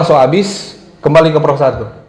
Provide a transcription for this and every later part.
So habis kembali ke Pro 1.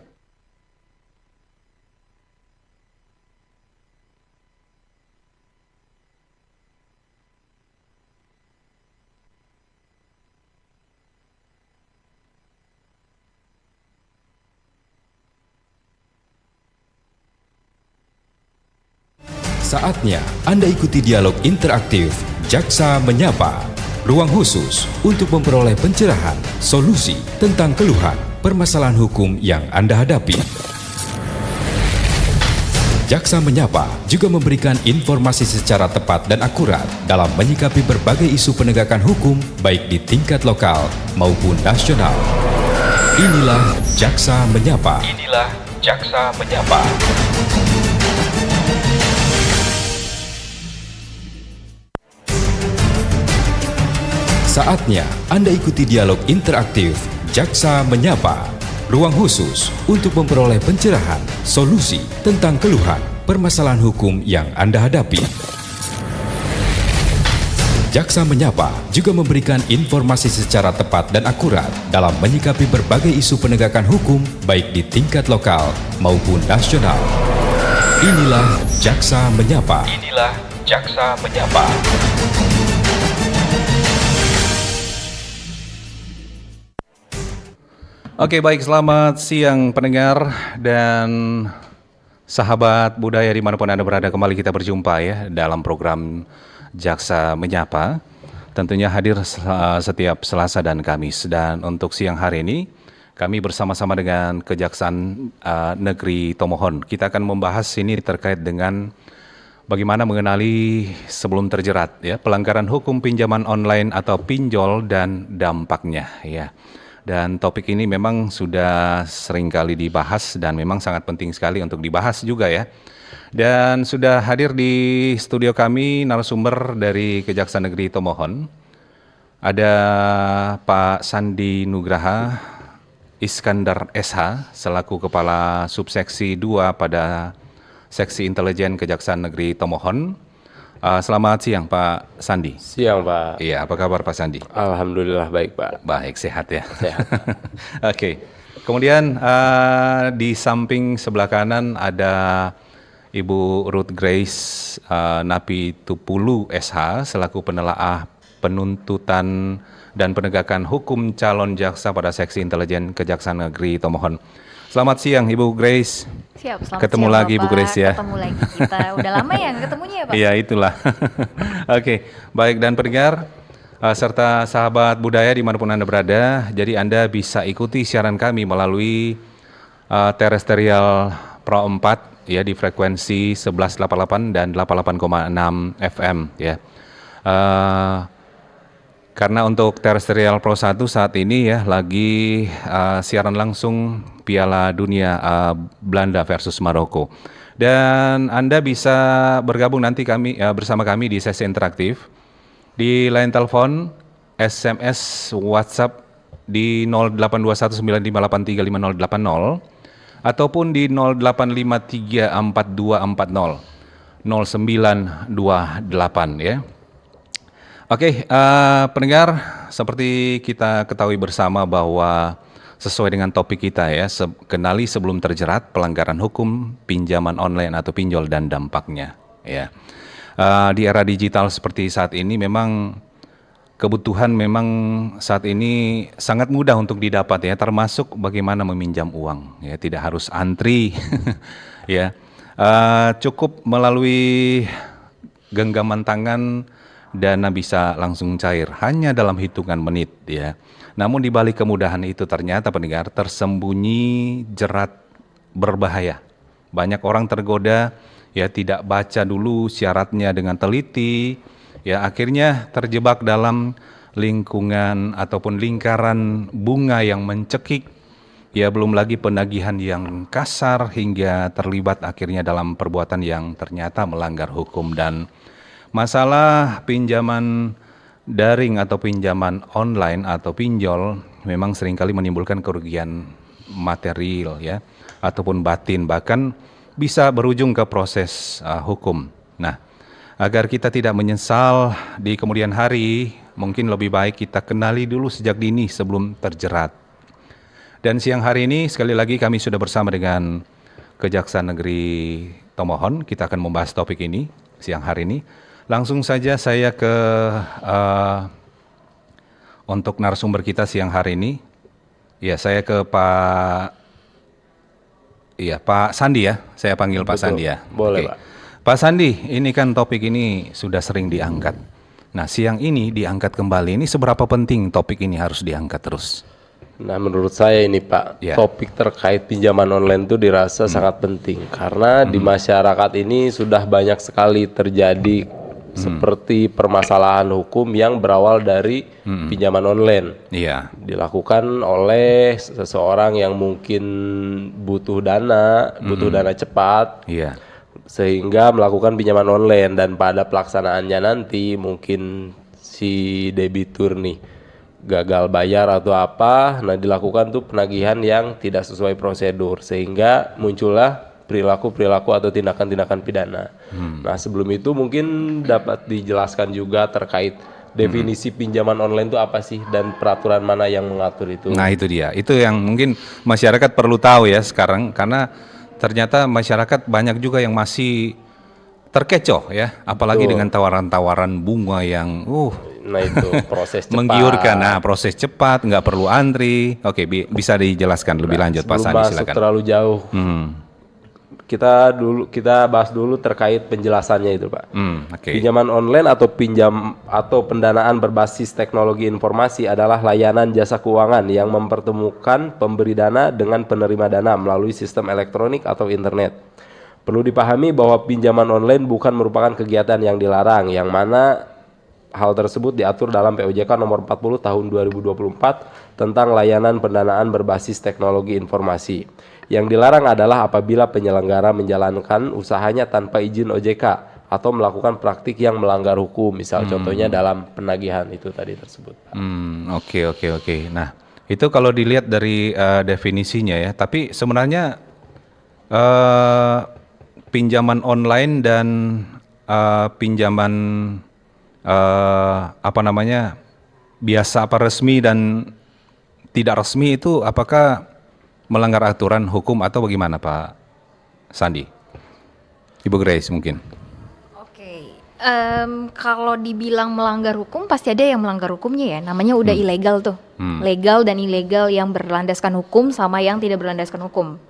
Saatnya Anda ikuti dialog interaktif Jaksa Menyapa, ruang khusus untuk memperoleh pencerahan, solusi tentang keluhan, permasalahan hukum yang Anda hadapi. Jaksa Menyapa juga memberikan informasi secara tepat dan akurat dalam menyikapi berbagai isu penegakan hukum baik di tingkat lokal maupun nasional. Inilah Jaksa Menyapa. Inilah Jaksa Menyapa. Saatnya Anda ikuti dialog interaktif Jaksa Menyapa, ruang khusus untuk memperoleh pencerahan, solusi tentang keluhan, permasalahan hukum yang Anda hadapi. Jaksa Menyapa juga memberikan informasi secara tepat dan akurat dalam menyikapi berbagai isu penegakan hukum baik di tingkat lokal maupun nasional. Inilah Jaksa Menyapa. Inilah Jaksa Menyapa. Oke, baik, selamat siang pendengar dan sahabat budaya dimanapun Anda berada. Kembali kita berjumpa ya dalam program Jaksa Menyapa. Tentunya hadir setiap Selasa dan Kamis. Dan untuk siang hari ini kami bersama-sama dengan Kejaksaan Negeri Tomohon. Kita akan membahas ini terkait dengan bagaimana mengenali sebelum terjerat ya pelanggaran hukum pinjaman online atau pinjol dan dampaknya ya. Dan topik ini memang sudah sering kali dibahas dan memang sangat penting sekali untuk dibahas juga ya. Dan sudah hadir di studio kami narasumber dari Kejaksaan Negeri Tomohon. Ada Pak Sandi Nugraha Iskandar SH selaku Kepala Subseksi 2 pada Seksi Intelijen Kejaksaan Negeri Tomohon. Selamat siang Pak Sandi. Siang Pak. Iya, apa kabar Pak Sandi? Alhamdulillah baik Pak. Baik, sehat ya. Sehat. Oke. Kemudian di samping sebelah kanan ada Ibu Ruth Grace Napitupulu SH selaku penelaah penuntutan dan penegakan hukum calon jaksa pada Seksi Intelijen Kejaksaan Negeri Tomohon. Selamat siang Ibu Grace. Siap, selamat Ketemu siang, lagi Bapak. Ibu Grace ya. Ketemu lagi kita. Udah lama ya nggak ketemunya ya Pak? Iya itulah. Oke, baik dan pendengar serta sahabat budaya dimanapun Anda berada. Jadi Anda bisa ikuti siaran kami melalui terestrial Pro 4 ya di frekuensi 1188 dan 88,6 FM ya. Karena untuk terestrial Pro 1 saat ini ya lagi siaran langsung Piala Dunia Belanda versus Maroko. Dan Anda bisa bergabung nanti bersama kami di sesi interaktif di line telepon, SMS, WhatsApp di 082195835080 ataupun di 085342400928 ya. Oke, pendengar, seperti kita ketahui bersama bahwa sesuai dengan topik kita ya, kenali sebelum terjerat pelanggaran hukum pinjaman online atau pinjol dan dampaknya. Ya, di era digital seperti saat ini memang kebutuhan memang saat ini sangat mudah untuk didapat ya, termasuk bagaimana meminjam uang ya, tidak harus antri ya, cukup melalui genggaman tangan. Dana bisa langsung cair hanya dalam hitungan menit ya. Namun di balik kemudahan itu ternyata pendengar tersembunyi jerat berbahaya. Banyak orang tergoda ya tidak baca dulu syaratnya dengan teliti ya akhirnya terjebak dalam lingkungan ataupun lingkaran bunga yang mencekik ya belum lagi penagihan yang kasar hingga terlibat akhirnya dalam perbuatan yang ternyata melanggar hukum. Dan masalah pinjaman daring atau pinjaman online atau pinjol memang seringkali menimbulkan kerugian material ya ataupun batin, bahkan bisa berujung ke proses hukum. Nah, agar kita tidak menyesal di kemudian hari, mungkin lebih baik kita kenali dulu sejak dini sebelum terjerat. Dan siang hari ini sekali lagi kami sudah bersama dengan Kejaksaan Negeri Tomohon. Kita akan membahas topik ini siang hari ini. Langsung saja saya ke untuk narasumber kita siang hari ini. Ya, saya ke Pak Sandi ya. Saya panggil Pak Sandi ya. Boleh, Oke. Pak. Pak Sandi, ini kan topik ini sudah sering diangkat. Nah, siang ini diangkat kembali. Ini seberapa penting topik ini harus diangkat terus? Nah, menurut saya ini Pak, Ya. topik terkait pinjaman online itu dirasa sangat penting karena di masyarakat ini sudah banyak sekali terjadi seperti permasalahan hukum yang berawal dari pinjaman online. Iya. Dilakukan oleh seseorang yang mungkin butuh dana cepat, Iya. sehingga melakukan pinjaman online, dan pada pelaksanaannya nanti mungkin si debitur nih gagal bayar atau apa, nah dilakukan tuh penagihan yang tidak sesuai prosedur sehingga muncullah perilaku-perilaku atau tindakan-tindakan pidana. Nah, sebelum itu mungkin dapat dijelaskan juga terkait definisi pinjaman online itu apa sih dan peraturan mana yang mengatur itu. Nah, itu dia. Itu yang mungkin masyarakat perlu tahu ya sekarang, karena ternyata masyarakat banyak juga yang masih terkecoh ya, apalagi Betul. dengan tawaran-tawaran bunga yang Nah, itu proses cepat. menggiurkan. Nah, proses cepat, nggak perlu antri. Oke, bisa dijelaskan lebih lanjut Pak Sebelum Sandi, masuk silakan. terlalu jauh, kita bahas dulu terkait penjelasannya itu, Pak. Oke. Pinjaman online atau pendanaan berbasis teknologi informasi adalah layanan jasa keuangan yang mempertemukan pemberi dana dengan penerima dana melalui sistem elektronik atau internet. Perlu dipahami bahwa pinjaman online bukan merupakan kegiatan yang dilarang, yang mana hal tersebut diatur dalam POJK nomor 40 tahun 2024 tentang layanan pendanaan berbasis teknologi informasi. Yang dilarang adalah apabila penyelenggara menjalankan usahanya tanpa izin OJK atau melakukan praktik yang melanggar hukum, misal contohnya dalam penagihan itu tadi tersebut. Oke. Nah, itu kalau dilihat dari definisinya ya, tapi sebenarnya pinjaman online dan pinjaman biasa apa resmi dan tidak resmi itu apakah melanggar aturan hukum atau bagaimana Pak Sandi? Ibu Grace mungkin. Oke. Kalau dibilang melanggar hukum pasti ada yang melanggar hukumnya ya. Namanya udah ilegal tuh. Legal dan ilegal yang berlandaskan hukum sama yang tidak berlandaskan hukum.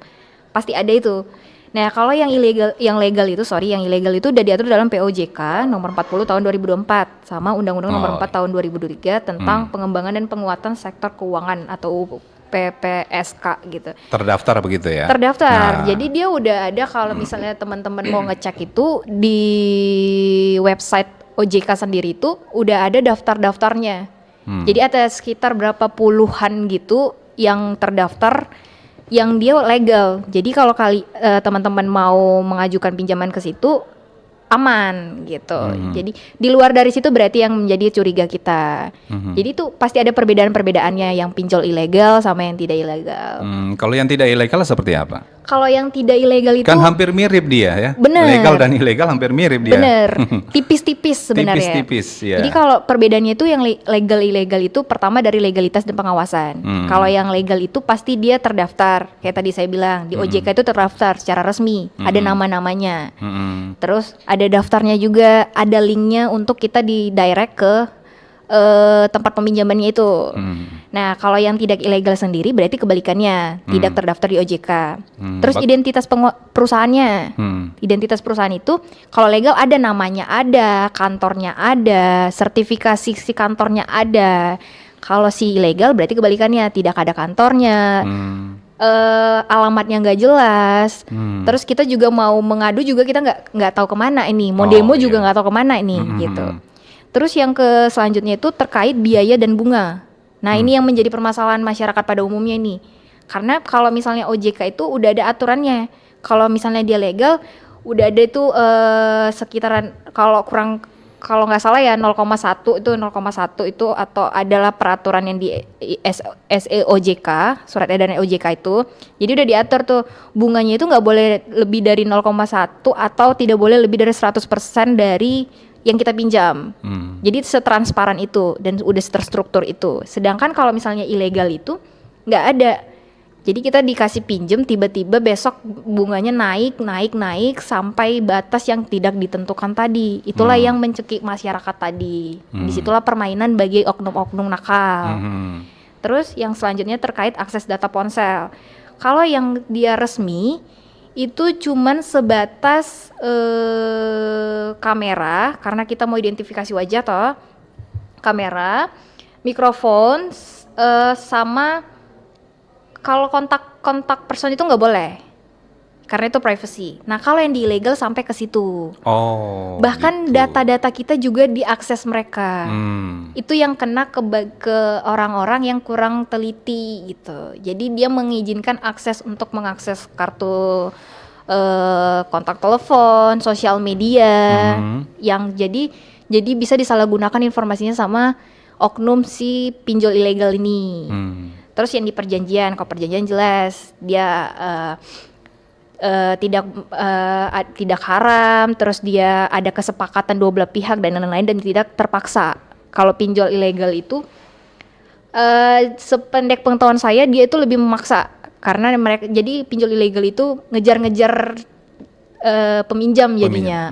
Pasti ada itu. Nah, kalau yang ilegal, yang ilegal itu udah diatur dalam POJK nomor 40 tahun 2024 sama Undang-Undang nomor 4 tahun 2023 tentang pengembangan dan penguatan sektor keuangan atau PPSK gitu. Terdaftar begitu ya? Terdaftar. Jadi dia udah ada, kalau misalnya teman-teman mau ngecek itu di website OJK sendiri itu udah ada daftar-daftarnya. Jadi ada sekitar berapa puluhan gitu yang terdaftar yang dia legal. Jadi kalau teman-teman mau mengajukan pinjaman ke situ aman gitu. Jadi di luar dari situ berarti yang menjadi curiga kita. Jadi itu pasti ada perbedaan-perbedaannya yang pinjol ilegal sama yang tidak ilegal. Kalau yang tidak ilegal seperti apa? Kalau yang tidak ilegal itu Kan hampir mirip dia ya. Bener. Legal dan ilegal hampir mirip dia. bener tipis-tipis sebenarnya. Tipis-tipis, ya. Jadi kalau perbedaannya itu yang legal ilegal itu pertama dari legalitas dan pengawasan. Kalau yang legal itu pasti dia terdaftar. Kayak tadi saya bilang di OJK itu terdaftar secara resmi. Ada nama-namanya. Terus ada daftarnya juga, ada linknya untuk kita di direct ke tempat peminjamannya itu. Nah, kalau yang tidak ilegal sendiri berarti kebalikannya, tidak terdaftar di OJK. Terus identitas perusahaannya. Identitas perusahaan itu kalau legal ada namanya, ada kantornya, ada sertifikasi si kantornya ada. Kalau si ilegal berarti kebalikannya, tidak ada kantornya. Alamatnya nggak jelas. Terus kita juga mau mengadu juga kita nggak tahu kemana ini. Mau demo juga nggak tahu kemana ini gitu. Terus yang selanjutnya itu terkait biaya dan bunga. Nah, ini yang menjadi permasalahan masyarakat pada umumnya nih. Karena kalau misalnya OJK itu udah ada aturannya. Kalau misalnya dia legal, udah ada itu sekitaran kalau nggak salah ya 0,1 itu atau adalah peraturan yang di SEOJK, surat edaran OJK itu. Jadi udah diatur tuh bunganya itu nggak boleh lebih dari 0,1 atau tidak boleh lebih dari 100% dari yang kita pinjam. Jadi setransparan itu dan udah terstruktur itu. Sedangkan kalau misalnya ilegal itu nggak ada. Jadi kita dikasih pinjem, tiba-tiba besok bunganya naik sampai batas yang tidak ditentukan tadi. Itulah yang mencekik masyarakat tadi. Disitulah permainan bagi oknum-oknum nakal. Terus yang selanjutnya terkait akses data ponsel. Kalau yang dia resmi itu cuman sebatas kamera, karena kita mau identifikasi wajah toh. Kamera, mikrofon, sama kalau kontak person itu nggak boleh, karena itu privacy. Nah kalau yang di ilegal sampai ke situ. Oh. Bahkan gitu. data-data kita juga diakses mereka. Itu yang kena ke orang-orang yang kurang teliti gitu. Jadi dia mengizinkan akses untuk mengakses kartu kontak telepon, sosial media, yang jadi bisa disalahgunakan informasinya sama oknum si pinjol ilegal ini. Terus yang di perjanjian, kalau perjanjian jelas dia tidak haram, terus dia ada kesepakatan dua belah pihak dan lain-lain dan tidak terpaksa. Kalau pinjol ilegal itu sependek pengetahuan saya dia itu lebih memaksa, karena mereka jadi pinjol ilegal itu ngejar-ngejar peminjam jadinya.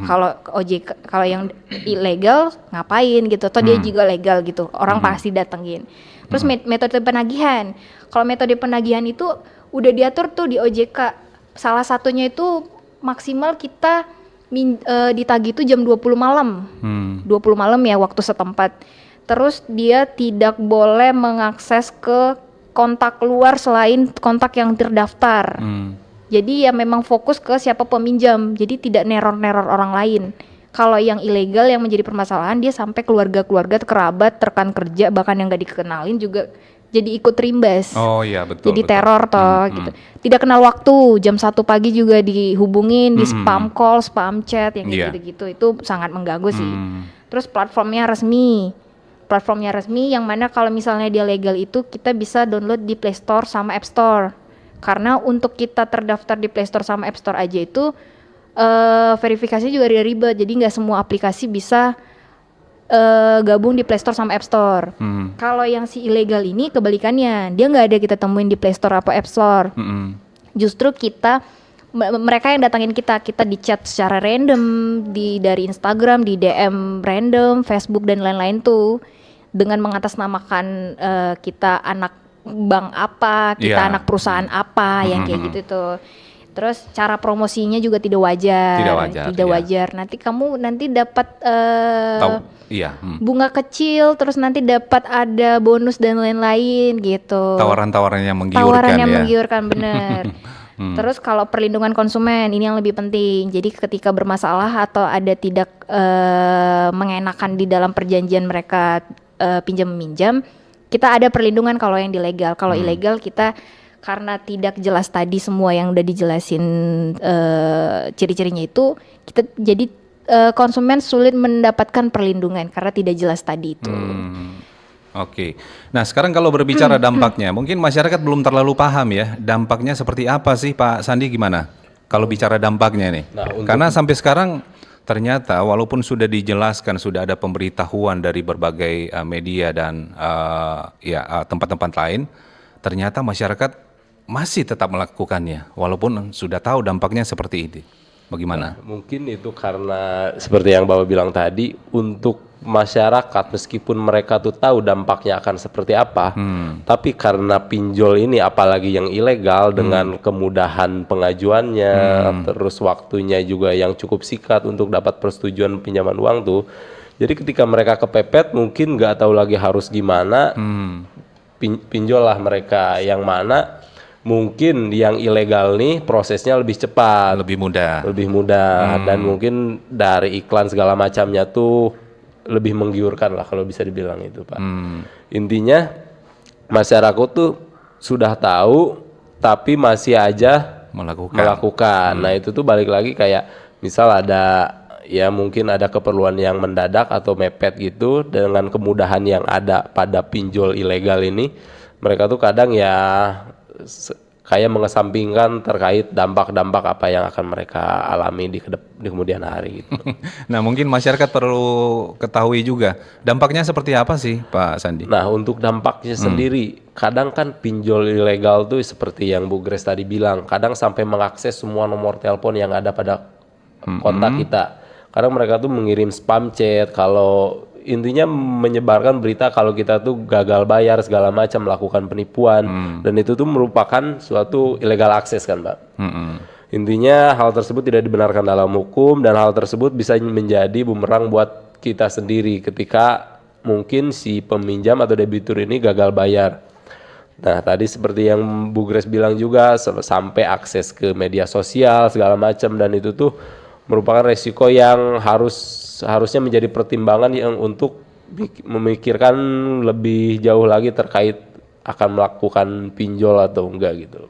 Kalau OJK, kalau yang ilegal ngapain gitu, atau dia juga legal gitu, orang pasti datengin. Terus metode penagihan. Kalau metode penagihan itu udah diatur tuh di OJK. Salah satunya itu maksimal kita ditagih itu jam 20 malam. 20 malam ya waktu setempat. Terus dia tidak boleh mengakses ke kontak luar selain kontak yang terdaftar. Jadi ya memang fokus ke siapa peminjam. Jadi tidak neror-neror orang lain. Kalau yang ilegal yang menjadi permasalahan, dia sampai keluarga-keluarga, kerabat, rekan kerja, bahkan yang gak dikenalin juga jadi ikut terimbas. Oh iya betul. Jadi teror toh gitu. Tidak kenal waktu, jam 1 pagi juga dihubungin, di spam call, spam chat, yang gitu-gitu. Itu sangat mengganggu sih. Terus platformnya resmi yang mana kalau misalnya dia legal itu kita bisa download di Play Store sama App Store. Karena untuk kita terdaftar di Play Store sama App Store aja itu verifikasinya juga ribet, jadi nggak semua aplikasi bisa gabung di Play Store sama App Store. Kalau yang si ilegal ini kebalikannya, dia nggak ada kita temuin di Play Store atau App Store. Justru mereka yang datangin kita di chat secara random, dari Instagram, di DM random, Facebook dan lain-lain tuh, dengan mengatasnamakan kita anak bank apa, kita anak perusahaan apa, yang kayak gitu tuh. Terus cara promosinya juga tidak wajar. Nanti kamu dapat bunga kecil, terus nanti dapat ada bonus dan lain-lain gitu. Tawaran-tawaran yang menggiurkan. Bener. Terus kalau perlindungan konsumen ini yang lebih penting. Jadi ketika bermasalah atau ada tidak mengenakan di dalam perjanjian mereka pinjam meminjam, kita ada perlindungan kalau yang ilegal. Kalau ilegal kita karena tidak jelas tadi semua yang udah dijelasin ciri-cirinya itu, kita jadi konsumen sulit mendapatkan perlindungan karena tidak jelas tadi itu. Oke. Nah sekarang kalau berbicara dampaknya, mungkin masyarakat belum terlalu paham ya dampaknya seperti apa sih Pak Sandi, gimana? Kalau bicara dampaknya nih, karena sampai sekarang ternyata walaupun sudah dijelaskan, sudah ada pemberitahuan dari berbagai media dan tempat-tempat lain, ternyata masyarakat masih tetap melakukannya walaupun sudah tahu dampaknya seperti ini. Bagaimana? Mungkin itu karena seperti yang Bapak bilang tadi, untuk masyarakat meskipun mereka tuh tahu dampaknya akan seperti apa, tapi karena pinjol ini apalagi yang ilegal dengan kemudahan pengajuannya, terus waktunya juga yang cukup singkat untuk dapat persetujuan pinjaman uang tuh. Jadi ketika mereka kepepet mungkin nggak tahu lagi harus gimana, pinjol lah mereka, yang mana mungkin yang ilegal nih prosesnya lebih cepat, lebih mudah, dan mungkin dari iklan segala macamnya tuh lebih menggiurkan lah kalau bisa dibilang itu Pak. Intinya masyarakat tuh sudah tahu tapi masih aja melakukan. Nah itu tuh balik lagi kayak misal ada ya mungkin ada keperluan yang mendadak atau mepet gitu, dengan kemudahan yang ada pada pinjol ilegal ini, mereka tuh kadang ya kayak mengesampingkan terkait dampak-dampak apa yang akan mereka alami di kemudian hari gitu. Nah, mungkin masyarakat perlu ketahui juga dampaknya seperti apa sih, Pak Sandi? Nah, untuk dampaknya sendiri, kadang kan pinjol ilegal tuh seperti yang Bu Grace tadi bilang, kadang sampai mengakses semua nomor telepon yang ada pada kontak kita. Kadang mereka tuh mengirim spam chat, kalau intinya menyebarkan berita kalau kita tuh gagal bayar segala macam, melakukan penipuan, dan itu tuh merupakan suatu illegal access kan, Mbak. Intinya hal tersebut tidak dibenarkan dalam hukum, dan hal tersebut bisa menjadi bumerang buat kita sendiri ketika mungkin si peminjam atau debitur ini gagal bayar. Nah, tadi seperti yang Bu Grace bilang juga, sampai akses ke media sosial segala macam, dan itu tuh merupakan resiko yang harusnya menjadi pertimbangan yang untuk memikirkan lebih jauh lagi terkait akan melakukan pinjol atau enggak gitu.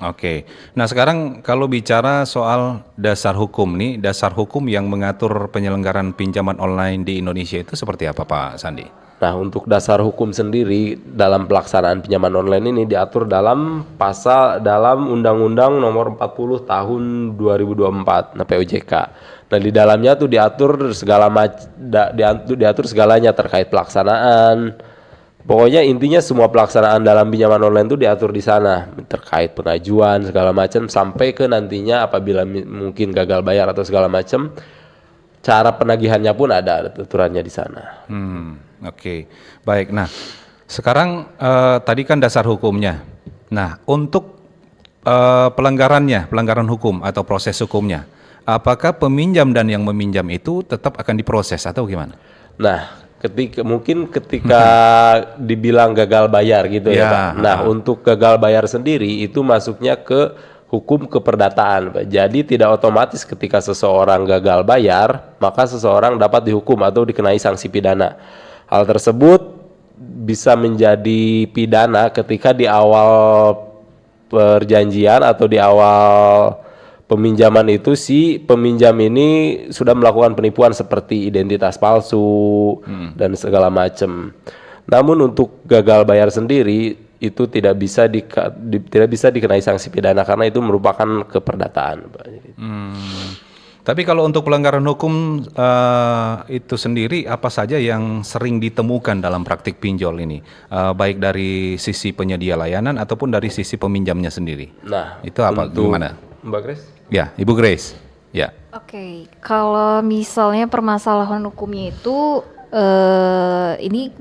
Oke. Nah, sekarang kalau bicara soal dasar hukum nih, dasar hukum yang mengatur penyelenggaraan pinjaman online di Indonesia itu seperti apa, Pak Sandi? Nah, untuk dasar hukum sendiri dalam pelaksanaan pinjaman online ini diatur dalam Undang-Undang Nomor 40 Tahun 2024, nah POJK. Nah, di dalamnya tuh diatur segalanya terkait pelaksanaan. Pokoknya intinya semua pelaksanaan dalam pinjaman online itu diatur di sana, terkait pengajuan segala macam, sampai ke nantinya apabila mungkin gagal bayar atau segala macam, cara penagihannya pun ada aturannya di sana. Oke, baik. Nah, sekarang tadi kan dasar hukumnya. Nah, untuk pelanggaran hukum atau proses hukumnya, apakah peminjam dan yang meminjam itu tetap akan diproses atau gimana? Nah, ketika dibilang gagal bayar gitu ya, Pak. Nah, untuk gagal bayar sendiri itu masuknya ke hukum keperdataan, Pak. Jadi tidak otomatis ketika seseorang gagal bayar, maka seseorang dapat dihukum atau dikenai sanksi pidana. Hal tersebut bisa menjadi pidana ketika di awal perjanjian atau di awal peminjaman itu si peminjam ini sudah melakukan penipuan seperti identitas palsu dan segala macam. Namun untuk gagal bayar sendiri itu tidak bisa dikenai sanksi pidana karena itu merupakan keperdataan, Pak. Tapi kalau untuk pelanggaran hukum itu sendiri apa saja yang sering ditemukan dalam praktik pinjol ini, baik dari sisi penyedia layanan ataupun dari sisi peminjamnya sendiri? Nah, itu apa? Gimana? Mbak Grace? Ya, Ibu Grace. Ya. Oke, kalau misalnya permasalahan hukumnya itu ini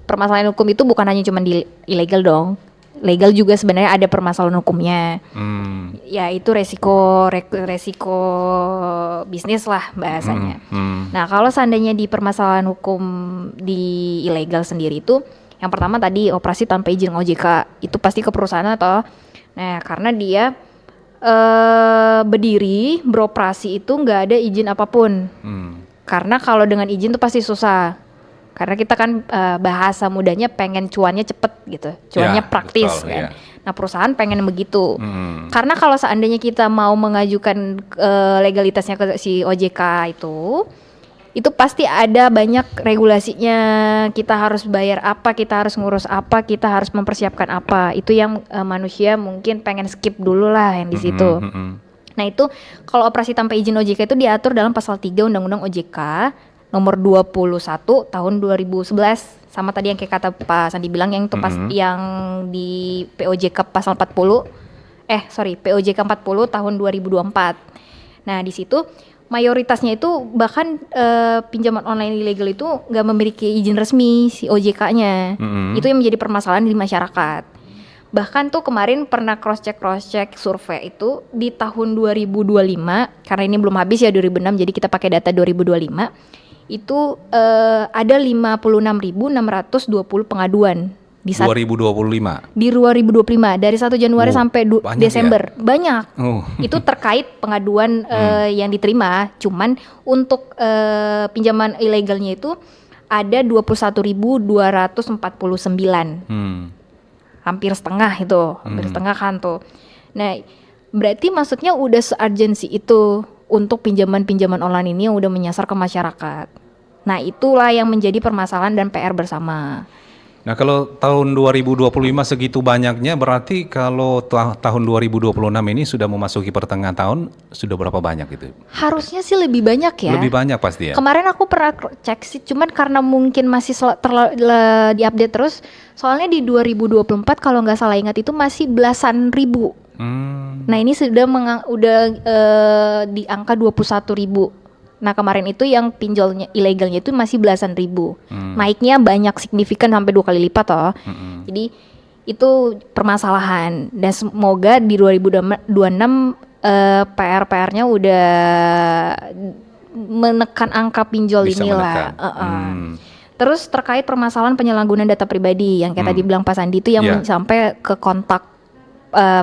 permasalahan hukum itu bukan hanya cuma di ilegal dong. Legal juga sebenarnya ada permasalahan hukumnya. Ya itu resiko bisnis lah bahasanya. Nah, kalau seandainya di permasalahan hukum di ilegal sendiri itu, yang pertama tadi operasi tanpa izin OJK itu pasti ke perusahaan atau, nah karena dia berdiri beroperasi itu nggak ada izin apapun. Karena kalau dengan izin tuh pasti susah. Karena kita kan bahasa mudahnya pengen cuannya cepet gitu, cuannya praktis betul, kan. Nah, perusahaan pengen begitu. Karena kalau seandainya kita mau mengajukan legalitasnya ke si OJK itu pasti ada banyak regulasinya. Kita harus bayar apa, kita harus ngurus apa, kita harus mempersiapkan apa. Itu yang manusia mungkin pengen skip dulu lah yang di situ. Nah, itu kalau operasi tanpa izin OJK itu diatur dalam pasal 3 Undang-Undang OJK nomor 21 tahun 2011, sama tadi yang kayak kata Pak Sandi bilang yang itu pas yang di POJK pasal 40 POJK 40 tahun 2024. Nah, di situ mayoritasnya itu bahkan pinjaman online ilegal itu nggak memiliki izin resmi si OJK-nya. Itu yang menjadi permasalahan di masyarakat. Bahkan tuh kemarin pernah cross check survei itu di tahun 2025, karena ini belum habis ya 2006, jadi kita pakai data 2025. Itu ada 56.620 pengaduan di 2025. Di 2025 dari 1 Januari sampai Desember. Ya? Banyak. Itu terkait pengaduan yang diterima. Cuman untuk pinjaman ilegalnya itu ada 21.249. Hampir setengah itu, hampir setengah kan tuh. Nah, berarti maksudnya udah se-urgency itu untuk pinjaman-pinjaman online ini yang udah menyasar ke masyarakat. Nah, itulah yang menjadi permasalahan dan PR bersama. Nah, kalau tahun 2025 segitu banyaknya, berarti kalau tahun 2026 ini sudah memasuki pertengahan tahun, sudah berapa banyak itu? Harusnya sih lebih banyak ya. Lebih banyak pasti ya. Kemarin aku pernah cek sih, cuman karena mungkin masih diupdate terus. Soalnya di 2024 kalau nggak salah ingat itu masih belasan ribu. Nah ini sudah di angka 21.000. Nah kemarin itu yang pinjolnya ilegalnya itu masih belasan ribu. Naiknya banyak signifikan sampai 2 kali lipat toh. Jadi itu permasalahan dan semoga di 2026 PR-nya udah menekan angka pinjol Bisa inilah. menekan. Terus terkait permasalahan penyalahgunaan data pribadi yang kayak tadi bilang Pak Sandi itu yang sampai ke kontak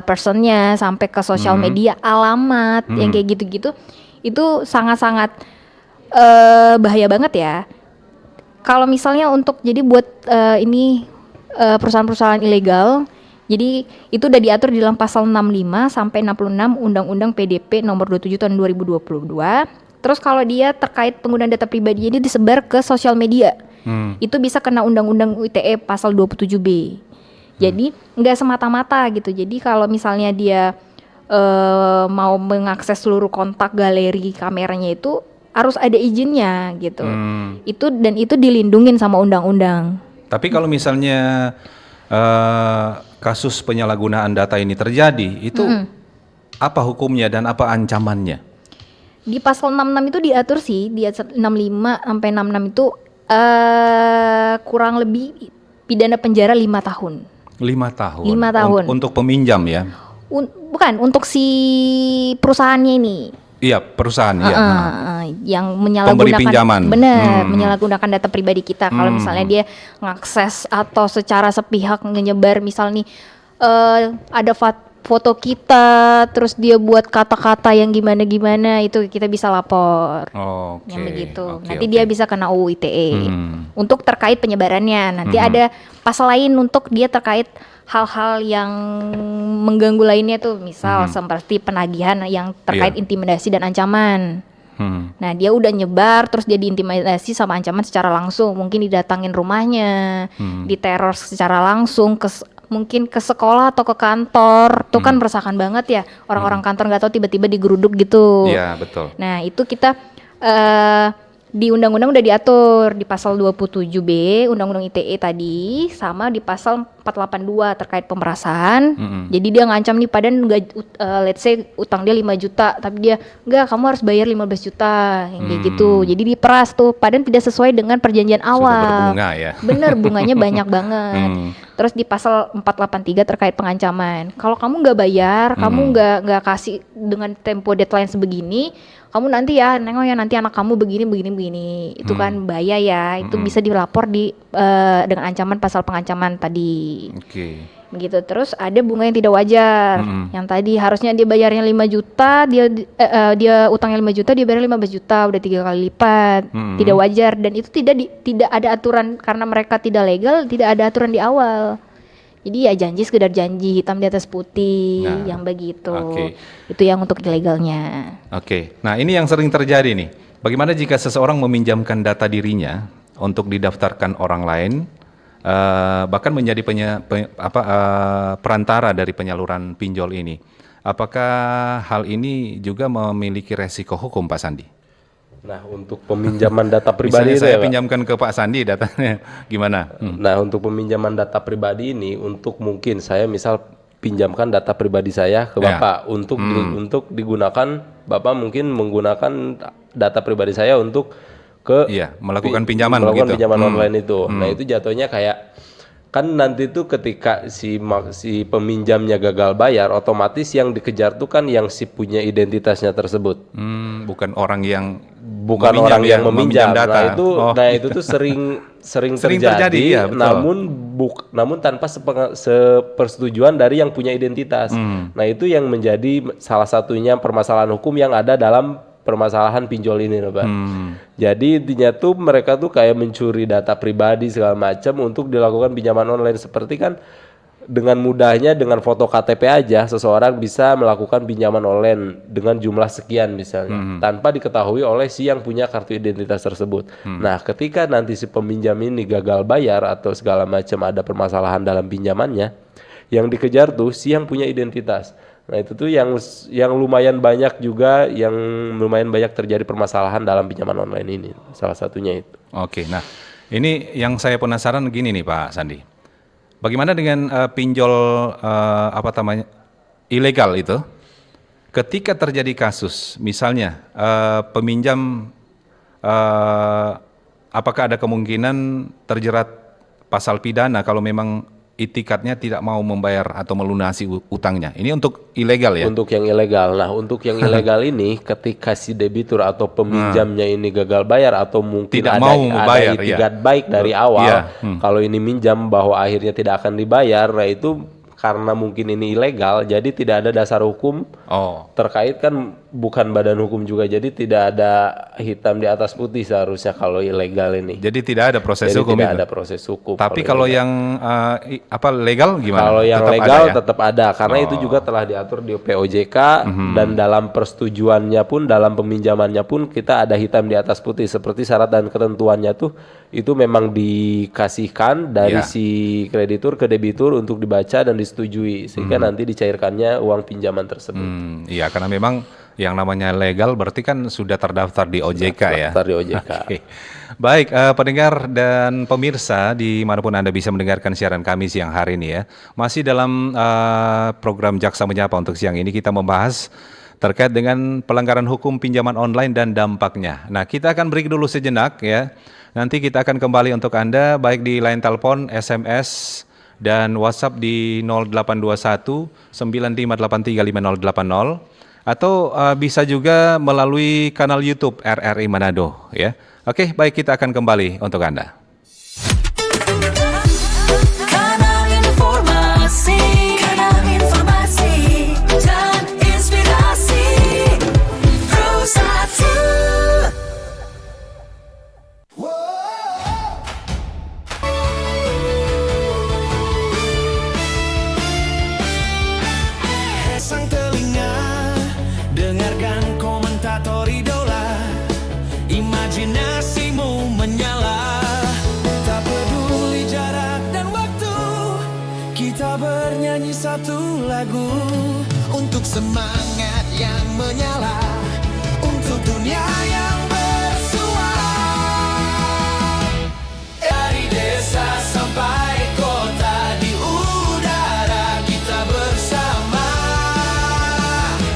personnya, sampai ke sosial media, alamat, yang kayak gitu-gitu, itu sangat-sangat bahaya banget ya. Kalau misalnya untuk jadi buat ini perusahaan-perusahaan ilegal, jadi itu udah diatur di dalam pasal 65 sampai 66 Undang-Undang PDP nomor 27 tahun 2022. Terus kalau dia terkait penggunaan data pribadi ini disebar ke sosial media, itu bisa kena Undang-Undang ITE pasal 27B. Jadi nggak semata-mata gitu. Jadi kalau misalnya dia mau mengakses seluruh kontak galeri kameranya itu harus ada izinnya gitu. Itu dilindungin sama undang-undang. Tapi kalau misalnya kasus penyalahgunaan data ini terjadi, itu apa hukumnya dan apa ancamannya? Di pasal 66 itu diatur sih, di 65 sampai 66 itu kurang lebih pidana penjara 5 tahun. 5 tahun. 5 tahun. Untuk peminjam ya? Bukan, untuk si perusahaannya ini. Iya, perusahaan ya. Yang menyalahgunakan, pemberi pinjaman. Benar, menyalahgunakan data pribadi kita. Kalau misalnya dia ngakses atau secara sepihak nyebar, misal nih ada foto kita, terus dia buat kata-kata yang gimana-gimana, itu kita bisa lapor. Yang begitu. Nanti dia bisa kena UU ITE. Untuk terkait penyebarannya, nanti ada pasal lain untuk dia terkait hal-hal yang mengganggu lainnya tuh, misal seperti penagihan yang terkait intimidasi dan ancaman. Nah dia udah nyebar, terus dia diintimidasi sama ancaman secara langsung, mungkin didatangin rumahnya, diteror secara langsung, mungkin ke sekolah atau ke kantor, tuh kan meresahkan banget ya, orang-orang kantor nggak tahu tiba-tiba digeruduk gitu. Iya betul. Nah itu kita di undang-undang udah diatur di pasal 27B Undang-Undang ITE tadi, sama di pasal 482 terkait pemerasan. Jadi dia ngancam nih, padahal let's say utang dia 5 juta, tapi dia enggak, kamu harus bayar 15 juta yang kayak gitu. Jadi diperas tuh, padahal tidak sesuai dengan perjanjian awal. Sudah berbunga ya. Bener, bunganya banyak banget. Terus di pasal 483 terkait pengancaman, kalau kamu nggak bayar, kamu nggak kasih dengan tempo deadline sebegini, kamu nanti ya nengok ya, nanti anak kamu begini, itu kan bahaya ya. Itu bisa dilapor dengan ancaman pasal pengancaman tadi. Begitu. Terus ada bunga yang tidak wajar, yang tadi harusnya dia bayarnya 5 juta, dia utangnya 5 juta, dia bayar 15 juta, udah 3 kali lipat. Tidak wajar, dan itu tidak ada aturan, karena mereka tidak legal, tidak ada aturan di awal. Jadi ya janji sekedar janji, hitam di atas putih, yang begitu. Itu yang untuk ilegalnya. Nah ini yang sering terjadi nih. Bagaimana jika seseorang meminjamkan data dirinya untuk didaftarkan orang lain, bahkan menjadi perantara dari penyaluran pinjol ini? Apakah hal ini juga memiliki resiko hukum, Pak Sandi? Nah, untuk peminjaman data pribadi misalnya itu saya ya, pinjamkan ke Pak Sandi datanya, gimana? Nah, untuk peminjaman data pribadi ini, untuk mungkin saya misal pinjamkan data pribadi saya ke Bapak untuk digunakan, Bapak mungkin menggunakan data pribadi saya untuk melakukan pinjaman pinjaman online itu. Nah, itu jatuhnya kayak, kan nanti tuh ketika si peminjamnya gagal bayar, otomatis yang dikejar tuh kan yang si punya identitasnya tersebut. Bukan orang yang meminjam data. Nah itu tuh sering terjadi ya, namun tanpa sepersetujuan dari yang punya identitas. Nah itu yang menjadi salah satunya permasalahan hukum yang ada dalam permasalahan pinjol ini, Pak. Jadi intinya tuh mereka tuh kayak mencuri data pribadi segala macam untuk dilakukan pinjaman online, seperti kan dengan mudahnya dengan foto KTP aja seseorang bisa melakukan pinjaman online dengan jumlah sekian misalnya tanpa diketahui oleh si yang punya kartu identitas tersebut. Nah, ketika nanti si peminjam ini gagal bayar atau segala macam ada permasalahan dalam pinjamannya, yang dikejar tuh si yang punya identitas. Nah, itu tuh yang lumayan banyak juga, yang lumayan banyak terjadi permasalahan dalam pinjaman online ini. Salah satunya itu. Oke, nah ini yang saya penasaran gini nih Pak Sandi. Bagaimana dengan pinjol ilegal itu? Ketika terjadi kasus, misalnya peminjam, apakah ada kemungkinan terjerat pasal pidana kalau memang itikadnya tidak mau membayar atau melunasi utangnya? Ini untuk ilegal ya? Untuk yang ilegal. Nah, untuk yang ilegal ini ketika si debitur atau peminjamnya ini gagal bayar atau mungkin Tidak ada mau membayar, itikat baik dari awal, kalau ini minjam bahwa akhirnya tidak akan dibayar, nah itu karena mungkin ini ilegal, jadi tidak ada dasar hukum terkait, kan bukan badan hukum juga, jadi tidak ada hitam di atas putih seharusnya kalau ilegal ini. Jadi tidak ada proses hukum tidak itu? ada proses hukum. Tapi kalau yang legal gimana? Kalau yang tetap legal ada ya? tetap ada, karena itu juga telah diatur di POJK dan dalam persetujuannya pun, dalam peminjamannya pun kita ada hitam di atas putih seperti syarat dan ketentuannya tuh itu memang dikasihkan dari si kreditur ke debitur untuk dibaca dan disetujui sehingga nanti dicairkannya uang pinjaman tersebut. Iya, karena memang yang namanya legal berarti kan sudah terdaftar di OJK ya. Terdaftar di OJK. Oke. Baik, pendengar dan pemirsa dimanapun Anda bisa mendengarkan siaran kami siang hari ini ya. Masih dalam program Jaksa Menyapa untuk siang ini kita membahas terkait dengan pelanggaran hukum pinjaman online dan dampaknya. Nah, kita akan break dulu sejenak ya. Nanti kita akan kembali untuk Anda baik di line telepon, SMS, dan WhatsApp di 0821 9583 5080 atau bisa juga melalui kanal YouTube RRI Manado ya. Oke, baik, kita akan kembali untuk Anda. Kanal informasi dan inspirasi Pro 1. Pasang telinga, dengarkan komentator idola, imajinasimu menyala. Tak peduli jarak dan waktu, kita bernyanyi satu lagu untuk semangat yang menyala, untuk dunia yang bersuara. Dari desa sampai kota, di udara kita bersama,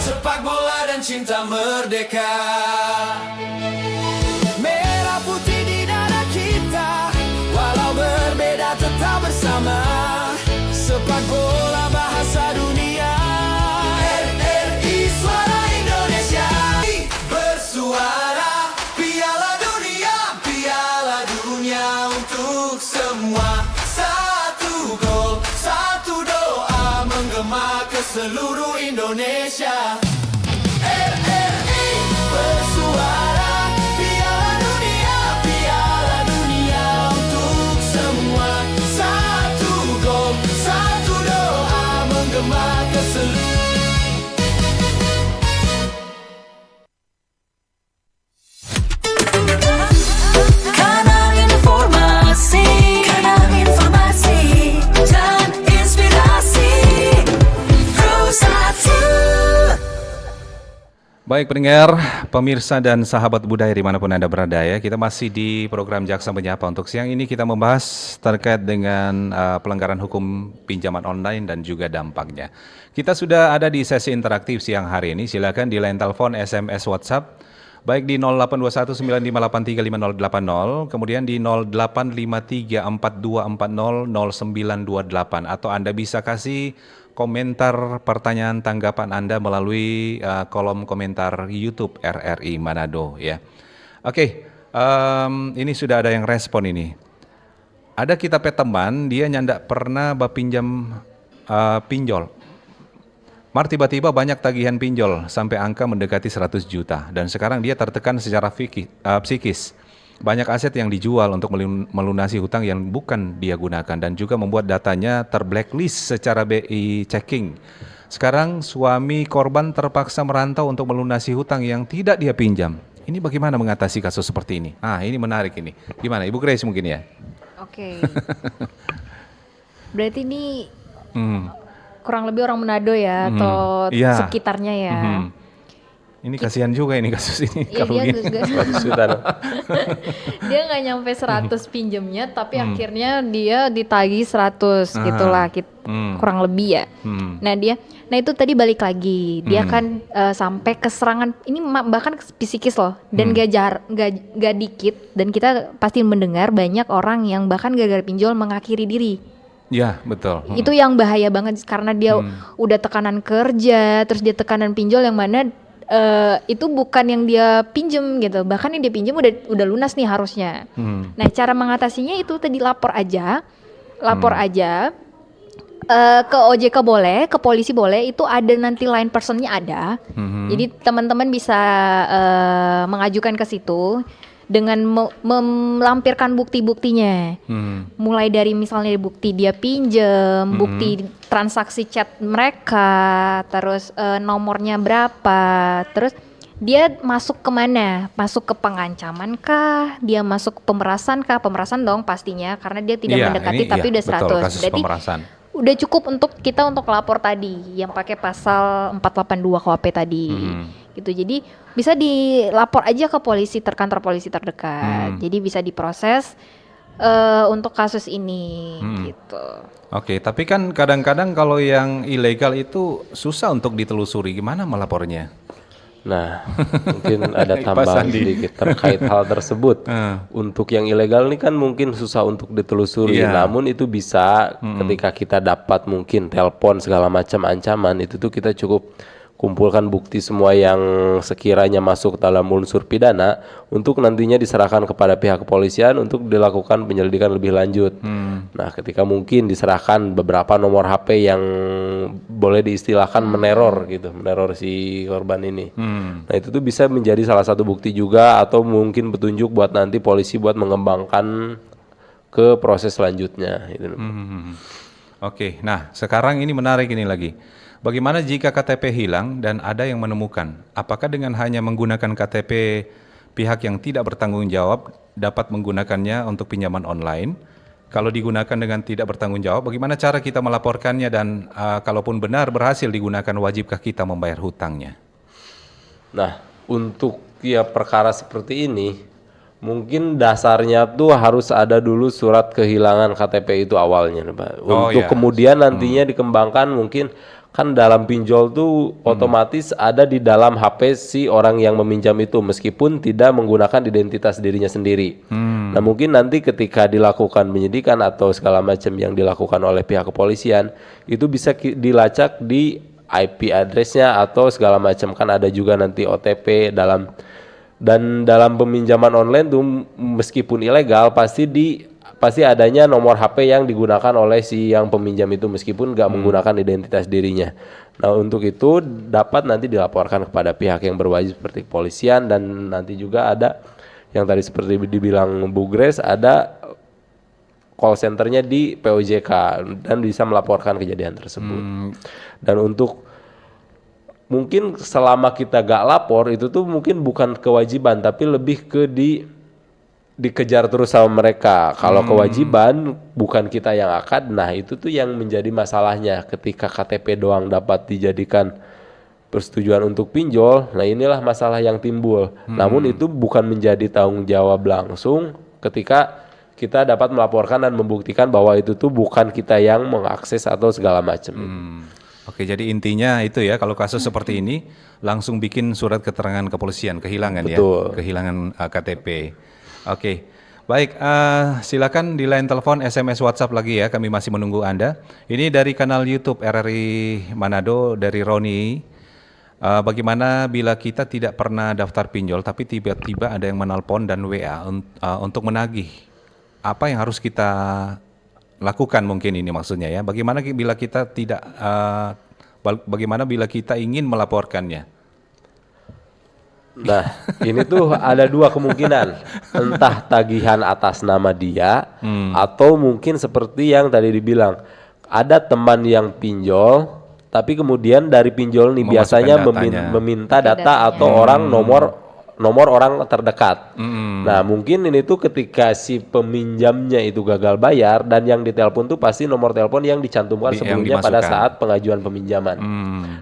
sepak bola dan cinta merdeka. Merah putih di dada kita, walau berbeda tetap bersama, sepak bola bahasa dunia. RRI Suara Indonesia bersuara, Piala Dunia untuk semua. Satu gol, satu doa menggema ke seluruh Indonesia. RRI bersuara, Piala Dunia untuk semua. Satu gol, satu doa menggema ke seluruh. Kanal informasi dan inspirasi Pro 1. Baik pendengar, pemirsa dan sahabat budaya dimanapun Anda berada ya, kita masih di program Jaksa Menyapa. Untuk siang ini kita membahas terkait dengan pelanggaran hukum pinjaman online dan juga dampaknya. Kita sudah ada di sesi interaktif siang hari ini, silakan di line telepon, SMS, WhatsApp, baik di 082195835080, kemudian di 085342400928, atau Anda bisa kasih komentar, pertanyaan, tanggapan Anda melalui kolom komentar YouTube RRI Manado ya. Oke, ini sudah ada yang respon ini. Ada kita teman, dia nyandak pernah bapinjam pinjol. Mar tiba-tiba banyak tagihan pinjol sampai angka mendekati 100 juta dan sekarang dia tertekan secara psikis. banyak aset yang dijual untuk melunasi hutang yang bukan dia gunakan dan juga membuat datanya terblacklist secara BI checking. Sekarang suami korban terpaksa merantau untuk melunasi hutang yang tidak dia pinjam. Ini bagaimana mengatasi kasus seperti ini? Ah, ini menarik ini. Gimana Ibu Grace mungkin ya? Oke. Berarti ini Hmm. kurang lebih orang Manado ya atau Iya. sekitarnya ya. Ini kasihan juga ini kasus ini. Iya, kalau dia gini. Sudah. dia nggak nyampe 100 pinjemnya, tapi akhirnya dia ditagih 100 gitulah, kurang lebih ya. Nah itu tadi balik lagi, dia kan sampai ke serangan ini bahkan psikis loh, dan gak dikit, dan kita pasti mendengar banyak orang yang bahkan gara-gara pinjol mengakhiri diri. Ya, betul. Itu yang bahaya banget karena dia udah tekanan kerja, terus dia tekanan pinjol yang mana itu bukan yang dia pinjem gitu, bahkan yang dia pinjem udah lunas nih harusnya. Nah cara mengatasinya itu tadi lapor aja ke OJK boleh, ke polisi boleh, itu ada nanti line personnya ada. Jadi teman-teman bisa mengajukan ke situ dengan melampirkan bukti-buktinya. Mulai dari misalnya bukti dia pinjem, bukti transaksi chat mereka, terus nomornya berapa, terus dia masuk kemana? Masuk ke pengancaman kah? Dia masuk ke pemerasan kah? Pemerasan dong pastinya, karena dia tidak Iya, mendekati ini tapi iya, udah 100. betul, kasus Berarti pemerasan. udah cukup untuk kita untuk lapor tadi yang pakai pasal 482 KUHP tadi. Gitu. Jadi bisa dilapor aja ke kantor polisi terdekat. Jadi bisa diproses untuk kasus ini gitu. Oke, tapi kan kadang-kadang kalau yang ilegal itu susah untuk ditelusuri. Gimana melapornya? Nah, mungkin ada Pak tambahan Sandi. sedikit terkait hal tersebut. Untuk yang ilegal ini kan mungkin susah untuk ditelusuri, Iya. namun itu bisa ketika kita dapat mungkin telepon segala macam ancaman, itu tuh kita cukup kumpulkan bukti semua yang sekiranya masuk dalam unsur pidana untuk nantinya diserahkan kepada pihak kepolisian untuk dilakukan penyelidikan lebih lanjut. Nah, ketika mungkin diserahkan beberapa nomor HP yang boleh diistilahkan meneror gitu, meneror si korban ini. Nah, itu tuh bisa menjadi salah satu bukti juga atau mungkin petunjuk buat nanti polisi buat mengembangkan ke proses selanjutnya gitu. Oke, nah sekarang ini menarik ini lagi. Bagaimana jika KTP hilang dan ada yang menemukan? Apakah dengan hanya menggunakan KTP pihak yang tidak bertanggung jawab dapat menggunakannya untuk pinjaman online? Kalau digunakan dengan tidak bertanggung jawab, bagaimana cara kita melaporkannya dan kalaupun benar berhasil digunakan, wajibkah kita membayar hutangnya? Nah, untuk ya perkara seperti ini, mungkin dasarnya tuh harus ada dulu surat kehilangan KTP itu awalnya, Pak. Oh, Untuk iya. kemudian nantinya dikembangkan mungkin kan dalam pinjol tuh otomatis ada di dalam HP si orang yang meminjam itu meskipun tidak menggunakan identitas dirinya sendiri. Nah, mungkin nanti ketika dilakukan penyidikan atau segala macam yang dilakukan oleh pihak kepolisian itu bisa dilacak di IP address-nya atau segala macam, kan ada juga nanti OTP dalam peminjaman online tuh meskipun ilegal pasti adanya nomor HP yang digunakan oleh si yang peminjam itu meskipun nggak menggunakan identitas dirinya. Nah, untuk itu dapat nanti dilaporkan kepada pihak yang berwajib seperti kepolisian, dan nanti juga ada yang tadi seperti dibilang Bu Grace, ada call centernya di POJK dan bisa melaporkan kejadian tersebut. Dan untuk mungkin selama kita gak lapor itu tuh mungkin bukan kewajiban tapi lebih ke dikejar terus sama mereka. Kalau kewajiban bukan kita yang akad, nah itu tuh yang menjadi masalahnya ketika KTP doang dapat dijadikan persetujuan untuk pinjol. Nah, inilah masalah yang timbul. Namun itu bukan menjadi tanggung jawab langsung ketika kita dapat melaporkan dan membuktikan bahwa itu tuh bukan kita yang mengakses atau segala macam. Oke, jadi intinya itu ya, kalau kasus seperti ini langsung bikin surat keterangan kepolisian kehilangan. Betul. Ya, kehilangan KTP. Oke, baik, silakan di line telepon, SMS, WhatsApp lagi ya, kami masih menunggu Anda. Ini dari kanal YouTube RRI Manado dari Roni. Bagaimana bila kita tidak pernah daftar pinjol tapi tiba-tiba ada yang menelpon dan WA untuk menagih? Apa yang harus kita lakukan mungkin ini maksudnya ya? Bagaimana bila kita bagaimana bila kita ingin melaporkannya? Nah, ini tuh ada dua kemungkinan. Entah tagihan atas nama dia atau mungkin seperti yang tadi dibilang, ada teman yang pinjol tapi kemudian dari pinjol nih Memasukkan biasanya datanya. meminta Minta data datanya. atau orang nomor orang terdekat. Nah, mungkin ini tuh ketika si peminjamnya itu gagal bayar dan yang ditelepon tuh pasti nomor telepon yang dicantumkan Yang sebelumnya pada dimasukkan. saat pengajuan peminjaman.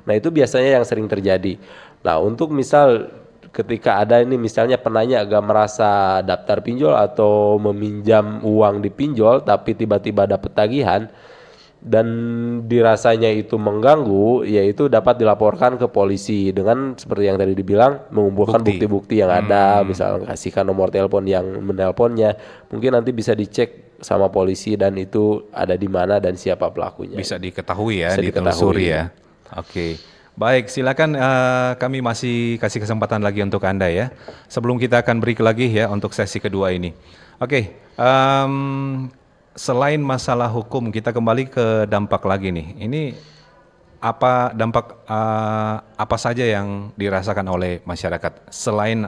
Nah, itu biasanya yang sering terjadi. Nah, untuk misal ketika ada ini misalnya penanya agak merasa daftar pinjol atau meminjam uang di pinjol tapi tiba-tiba dapat tagihan dan dirasanya itu mengganggu, yaitu dapat dilaporkan ke polisi dengan seperti yang tadi dibilang mengumpulkan Bukti. bukti-bukti yang ada, misal kasihkan nomor telepon yang menelponnya, mungkin nanti bisa dicek sama polisi dan itu ada di mana dan siapa pelakunya. Bisa diketahui ya, Bisa ditelusuri diketahui. ya. Oke. Baik, silakan kami masih kasih kesempatan lagi untuk Anda ya. Sebelum kita akan break lagi ya untuk sesi kedua ini. Oke, selain masalah hukum, kita kembali ke dampak lagi nih. Ini apa dampak apa saja yang dirasakan oleh masyarakat selain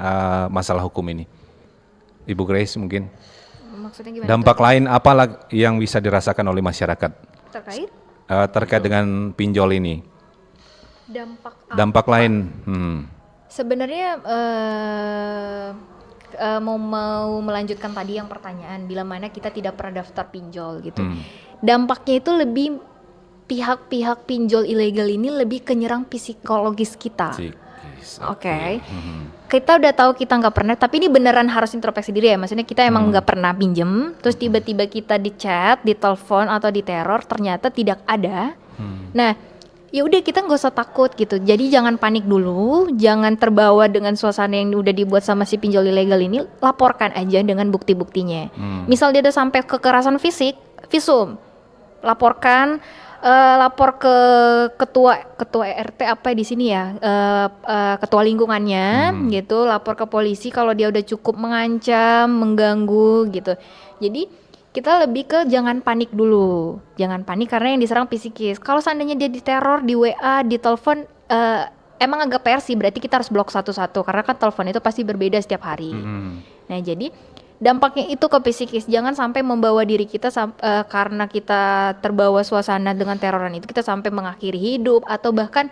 masalah hukum ini? Ibu Grace mungkin. Maksudnya gimana? Dampak lain apa yang bisa dirasakan oleh masyarakat Terkait terkait dengan pinjol ini? dampak Dampak lain, sebenarnya mau melanjutkan tadi yang pertanyaan bila mana kita tidak pernah daftar pinjol gitu. Dampaknya itu lebih pihak-pihak pinjol ilegal ini lebih ke nyerang psikologis kita. Psikis, Oke. Kita udah tahu kita nggak pernah, tapi ini beneran harus introspeksi diri ya. Maksudnya kita emang nggak pernah pinjem, terus tiba-tiba kita di chat, di telepon atau di teror, ternyata tidak ada. Nah, ya udah kita nggak usah takut gitu. Jadi jangan panik dulu, jangan terbawa dengan suasana yang udah dibuat sama si pinjol ilegal ini. Laporkan aja dengan bukti-buktinya. Misal dia udah sampai kekerasan fisik, visum, laporkan. Lapor ke ketua RT apa di sini ya, ketua lingkungannya gitu, lapor ke polisi kalau dia udah cukup mengancam, mengganggu gitu. Jadi kita lebih ke jangan panik dulu, jangan panik karena yang diserang psikis. Kalau seandainya dia diteror di WA, di telepon, emang agak PR sih, berarti kita harus blok satu-satu karena kan telepon itu pasti berbeda setiap hari. Nah jadi dampaknya itu ke psikis, jangan sampai membawa diri kita karena kita terbawa suasana dengan teroran itu kita sampai mengakhiri hidup atau bahkan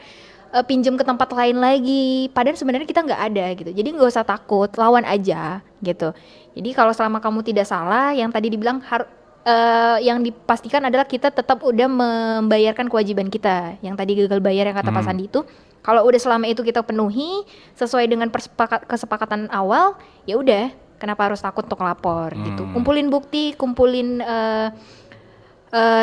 pinjam ke tempat lain lagi. Padahal sebenarnya kita nggak ada gitu. Jadi nggak usah takut, lawan aja gitu. Jadi kalau selama kamu tidak salah, yang tadi dibilang yang dipastikan adalah kita tetap udah membayarkan kewajiban kita. Yang tadi gagal bayar yang kata Pak Sandi itu, kalau udah selama itu kita penuhi sesuai dengan kesepakatan awal, ya udah. Kenapa harus takut untuk lapor gitu? Kumpulin bukti, kumpulin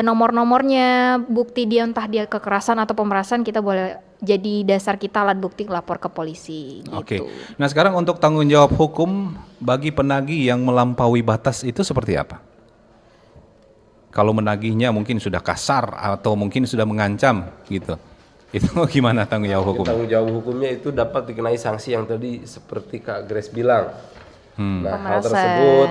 nomor-nomornya, bukti dia entah dia kekerasan atau pemerasan, kita boleh jadi dasar kita alat bukti lapor ke polisi. Oke. Gitu. Nah sekarang untuk tanggung jawab hukum bagi penagih yang melampaui batas itu seperti apa? Kalau menagihnya mungkin sudah kasar atau mungkin sudah mengancam gitu, itu gimana tanggung jawab hukum? Tanggung jawab hukumnya itu dapat dikenai sanksi yang tadi seperti Kak Grace bilang. Nah, hal Pemerasan. tersebut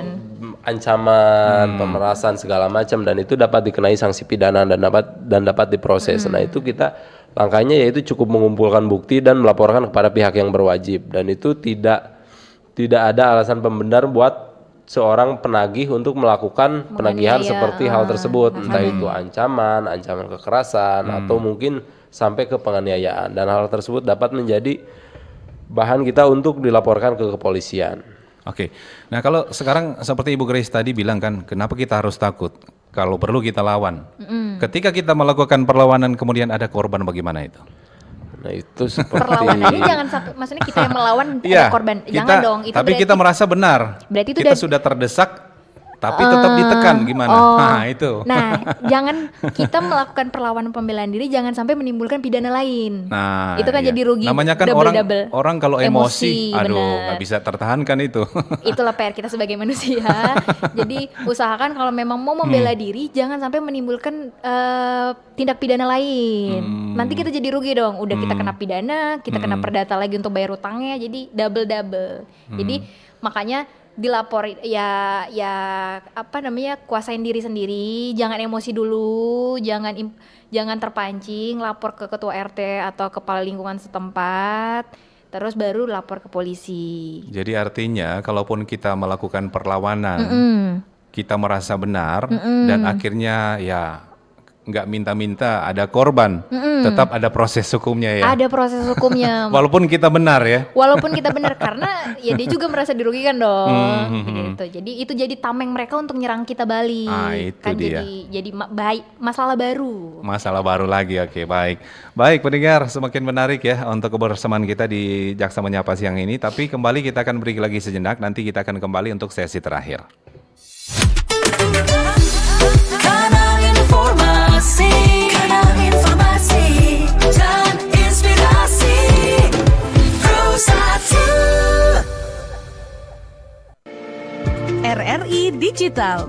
ancaman, pemerasan segala macam dan itu dapat dikenai sanksi pidana dan dapat diproses. Nah, itu kita langkahnya yaitu cukup mengumpulkan bukti dan melaporkan kepada pihak yang berwajib dan itu tidak ada alasan pembenar buat seorang penagih untuk melakukan penagihan Menganiaya, seperti hal tersebut, entah itu ancaman kekerasan atau mungkin sampai ke penganiayaan dan hal tersebut dapat menjadi bahan kita untuk dilaporkan ke kepolisian. Oke. Nah kalau sekarang seperti Ibu Grace tadi bilang kan, kenapa kita harus takut? Kalau perlu kita lawan. Ketika kita melakukan perlawanan kemudian ada korban, bagaimana itu? Nah itu seperti Perlawanannya jangan sampai, maksudnya kita yang melawan Iya, ada korban. kita- Jangan dong. Itu tapi berarti, kita merasa benar. berarti itu kita udah- sudah terdesak, tapi tetap ditekan gimana? Nah itu. Nah, jangan kita melakukan perlawanan pembelaan diri, jangan sampai menimbulkan pidana lain. Nah, itu kan iya. jadi rugi. Namanya kan double. orang kalau emosi, aduh bener. nggak bisa tertahankan itu. Itulah PR kita sebagai manusia. Jadi usahakan kalau memang mau membela diri, jangan sampai menimbulkan tindak pidana lain. Nanti kita jadi rugi dong. Udah kita kena pidana, kita kena perdata lagi untuk bayar utangnya, jadi double. Jadi makanya dilapor ya apa namanya, kuasain diri sendiri, jangan emosi dulu, jangan terpancing, lapor ke ketua RT atau kepala lingkungan setempat. terus baru lapor ke polisi. Jadi artinya kalaupun kita melakukan perlawanan, kita merasa benar dan akhirnya ya nggak minta-minta ada korban, tetap ada proses hukumnya ya. Ada proses hukumnya. Walaupun kita benar ya. Walaupun kita benar, karena ya dia juga merasa dirugikan dong. Gitu. Jadi itu jadi tameng mereka untuk nyerang kita balik. Itu kan dia. jadi masalah baru. Masalah baru lagi, oke, baik. Baik pendengar, semakin menarik ya untuk kebersamaan kita di Jaksa Menyapa siang ini. Tapi kembali kita akan break lagi sejenak, nanti kita akan kembali untuk sesi terakhir. Kanal informasi dan inspirasi Pro1 RRI Digital.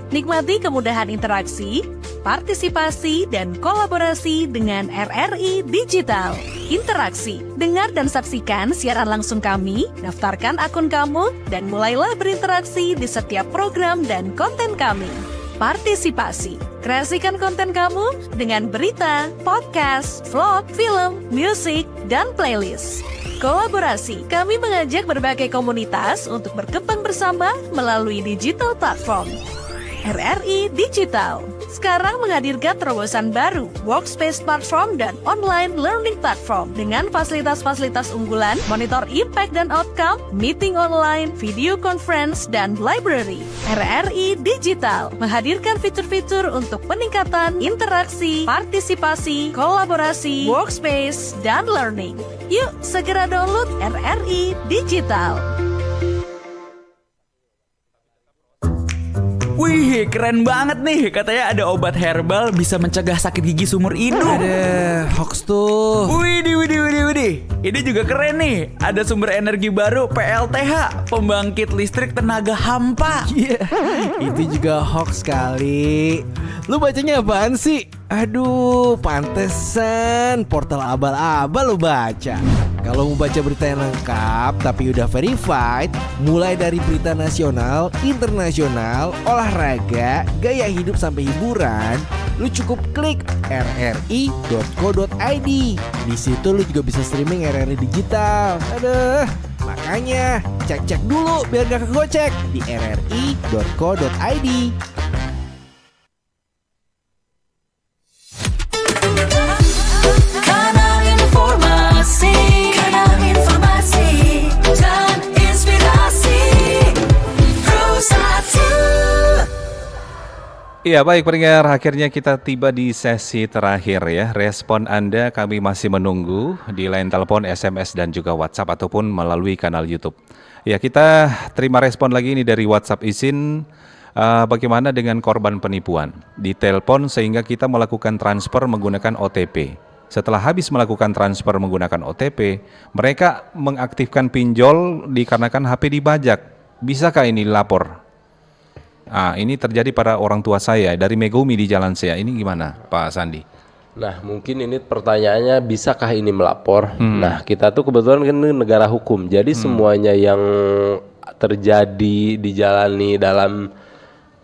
Nikmati kemudahan interaksi, partisipasi, dan kolaborasi dengan RRI Digital. Interaksi, dengar dan saksikan siaran langsung kami, daftarkan akun kamu, dan mulailah berinteraksi di setiap program dan konten kami. Partisipasi, kreasikan konten kamu dengan berita, podcast, vlog, film, musik, dan playlist. Kolaborasi, kami mengajak berbagai komunitas untuk berkembang bersama melalui digital platform. RRI Digital sekarang menghadirkan terobosan baru, workspace platform dan online learning platform dengan fasilitas-fasilitas unggulan, monitor impact dan outcome, meeting online, video conference, dan library. RRI Digital menghadirkan fitur-fitur untuk peningkatan interaksi, partisipasi, kolaborasi, workspace, dan learning. Yuk segera download RRI Digital. Wih, keren banget nih. Katanya ada obat herbal bisa mencegah sakit gigi seumur hidup. Ada hoax tuh. Widih. Ini juga keren nih. Ada sumber energi baru PLTH, pembangkit listrik tenaga hampa. Iya, itu juga hoax kali. Lu bacanya apaan sih? Aduh, pantesan portal abal-abal lu baca. Kalau mau baca berita yang lengkap tapi udah verified, mulai dari berita nasional, internasional, olahraga, gaya hidup sampai hiburan, lu cukup klik rri.co.id. Di situ lu juga bisa streaming RRI Digital. Aduh, makanya cek-cek dulu biar gak kegocek di rri.co.id. Kanal informasi dan inspirasi Pro1. Iya baik pendengar, akhirnya kita tiba di sesi terakhir ya. Respon Anda kami masih menunggu di line telepon, SMS dan juga WhatsApp ataupun melalui kanal YouTube. Ya, kita terima respon lagi ini dari WhatsApp izin. Bagaimana dengan korban penipuan? Ditelepon sehingga kita melakukan transfer menggunakan OTP. Setelah habis melakukan transfer menggunakan OTP, mereka mengaktifkan pinjol dikarenakan HP dibajak. Bisakah ini lapor? Ini terjadi pada orang tua saya dari Megumi di Jalan Sea. Ini gimana, Pak Sandi? Nah, mungkin ini pertanyaannya, bisakah ini melapor? Nah, kita tuh kebetulan kan ini negara hukum. Jadi semuanya yang terjadi dijalani dalam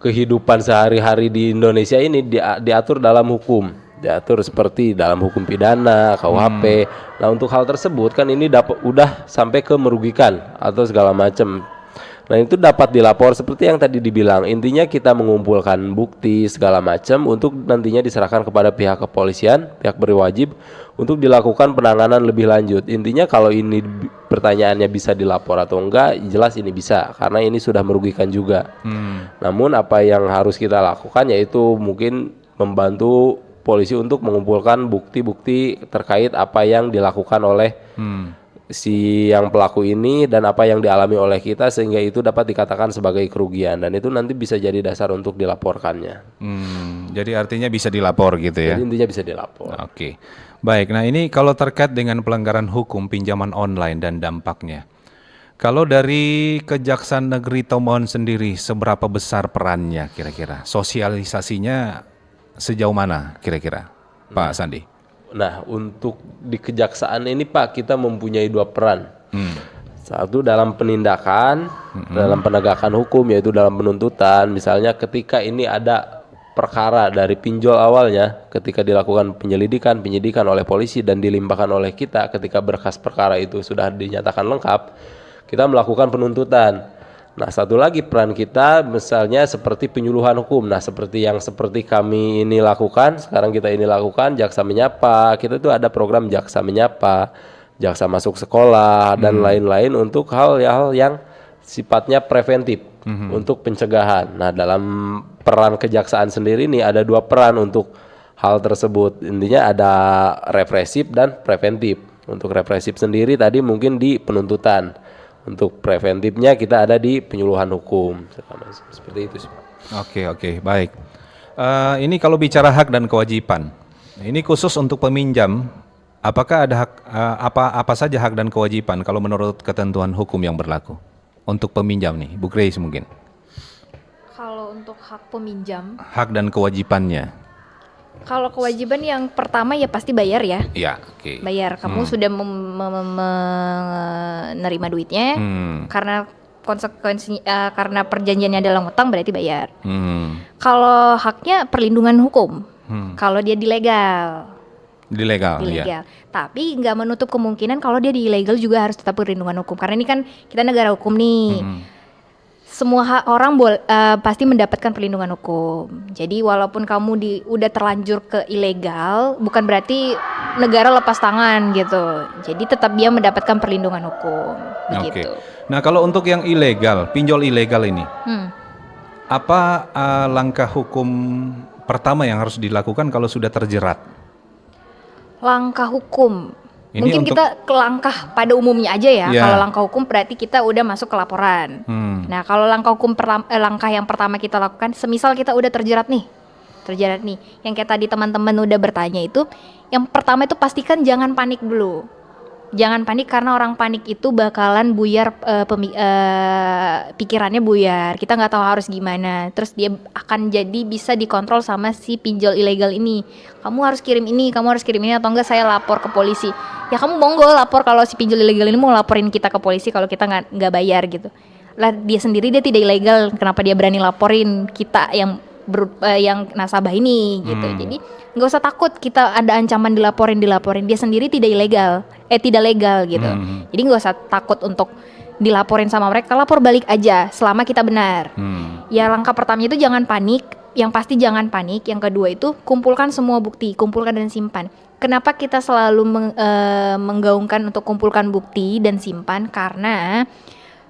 kehidupan sehari-hari di Indonesia ini diatur dalam hukum. Diatur seperti dalam hukum pidana, KUHP. Nah, untuk hal tersebut kan ini udah sampai ke merugikan atau segala macam. Nah, itu dapat dilapor seperti yang tadi dibilang. Intinya kita mengumpulkan bukti segala macam untuk nantinya diserahkan kepada pihak kepolisian, pihak berwajib untuk dilakukan penanganan lebih lanjut. Intinya kalau ini pertanyaannya bisa dilapor atau enggak, jelas ini bisa karena ini sudah merugikan juga. Namun apa yang harus kita lakukan yaitu mungkin membantu polisi untuk mengumpulkan bukti-bukti terkait apa yang dilakukan oleh si yang pelaku ini dan apa yang dialami oleh kita sehingga itu dapat dikatakan sebagai kerugian dan itu nanti bisa jadi dasar untuk dilaporkannya. Jadi artinya bisa dilapor gitu ya? Jadi intinya bisa dilapor. Oke, baik. Nah ini kalau terkait dengan pelanggaran hukum pinjaman online dan dampaknya. Kalau dari Kejaksaan Negeri Tomohon sendiri, seberapa besar perannya kira-kira? Sosialisasinya sejauh mana kira-kira, Pak Sandi? Nah, untuk di kejaksaan ini Pak, kita mempunyai dua peran. Satu dalam penindakan, dalam penegakan hukum, yaitu dalam penuntutan. Misalnya ketika ini ada perkara dari pinjol awalnya ketika dilakukan penyidikan oleh polisi dan dilimpahkan oleh kita ketika berkas perkara itu sudah dinyatakan lengkap, kita melakukan penuntutan. Nah, satu lagi peran kita misalnya seperti penyuluhan hukum. Nah, seperti kami ini lakukan, sekarang kita ini lakukan Jaksa Menyapa. Kita tuh ada program Jaksa Menyapa, Jaksa Masuk Sekolah dan lain-lain untuk hal-hal yang sifatnya preventif untuk pencegahan. Nah, dalam peran kejaksaan sendiri nih ada 2 peran untuk hal tersebut. Intinya ada represif dan preventif. Untuk represif sendiri tadi mungkin di penuntutan. Untuk preventifnya kita ada di penyuluhan hukum. Seperti itu sih. Oke, baik. Ini kalau bicara hak dan kewajiban, ini khusus untuk peminjam. Apakah ada hak, apa saja hak dan kewajiban kalau menurut ketentuan hukum yang berlaku untuk peminjam nih, Bu Grace mungkin? Kalau untuk hak peminjam, Hak dan kewajibannya. kalau kewajiban yang pertama ya pasti bayar ya. Ya, oke. Bayar. Kamu sudah menerima duitnya, karena konsekuensi karena perjanjiannya adalah utang berarti bayar. Kalau haknya perlindungan hukum, kalau dia dilegal. Ilegal. Tapi nggak menutup kemungkinan kalau dia di ilegal juga harus tetap perlindungan hukum. Karena ini kan kita negara hukum nih. Semua orang pasti mendapatkan perlindungan hukum. Jadi walaupun kamu udah terlanjur ke ilegal, bukan berarti negara lepas tangan gitu. Jadi tetap dia mendapatkan perlindungan hukum. Begitu. Nah, kalau untuk yang ilegal, pinjol ilegal ini, apa langkah hukum pertama yang harus dilakukan kalau sudah terjerat? Langkah hukum. Ini Mungkin untuk- kita ke langkah pada umumnya aja ya. Ya. Kalau langkah hukum berarti kita udah masuk ke laporan. Nah, kalau langkah hukum langkah yang pertama kita lakukan, semisal kita udah terjerat nih. Yang kayak tadi teman-teman udah bertanya itu, yang pertama itu pastikan jangan panik dulu. Jangan panik karena orang panik itu bakalan buyar pikirannya buyar. Kita nggak tahu harus gimana. Terus dia akan jadi bisa dikontrol sama si pinjol ilegal ini. Kamu harus kirim ini atau enggak saya lapor ke polisi. Ya kamu monggo lapor kalau si pinjol ilegal ini mau laporin kita ke polisi kalau kita nggak bayar gitu. Lah dia sendiri dia tidak ilegal. Kenapa dia berani laporin kita yang nasabah ini gitu. Jadi nggak usah takut kita ada ancaman dilaporin. Dia sendiri tidak legal gitu. Jadi nggak usah takut untuk dilaporin sama mereka, lapor balik aja selama kita benar. Ya langkah pertama itu jangan panik. Yang pasti jangan panik. Yang kedua itu kumpulkan semua bukti, kumpulkan dan simpan. Kenapa kita selalu menggaungkan untuk kumpulkan bukti dan simpan? Karena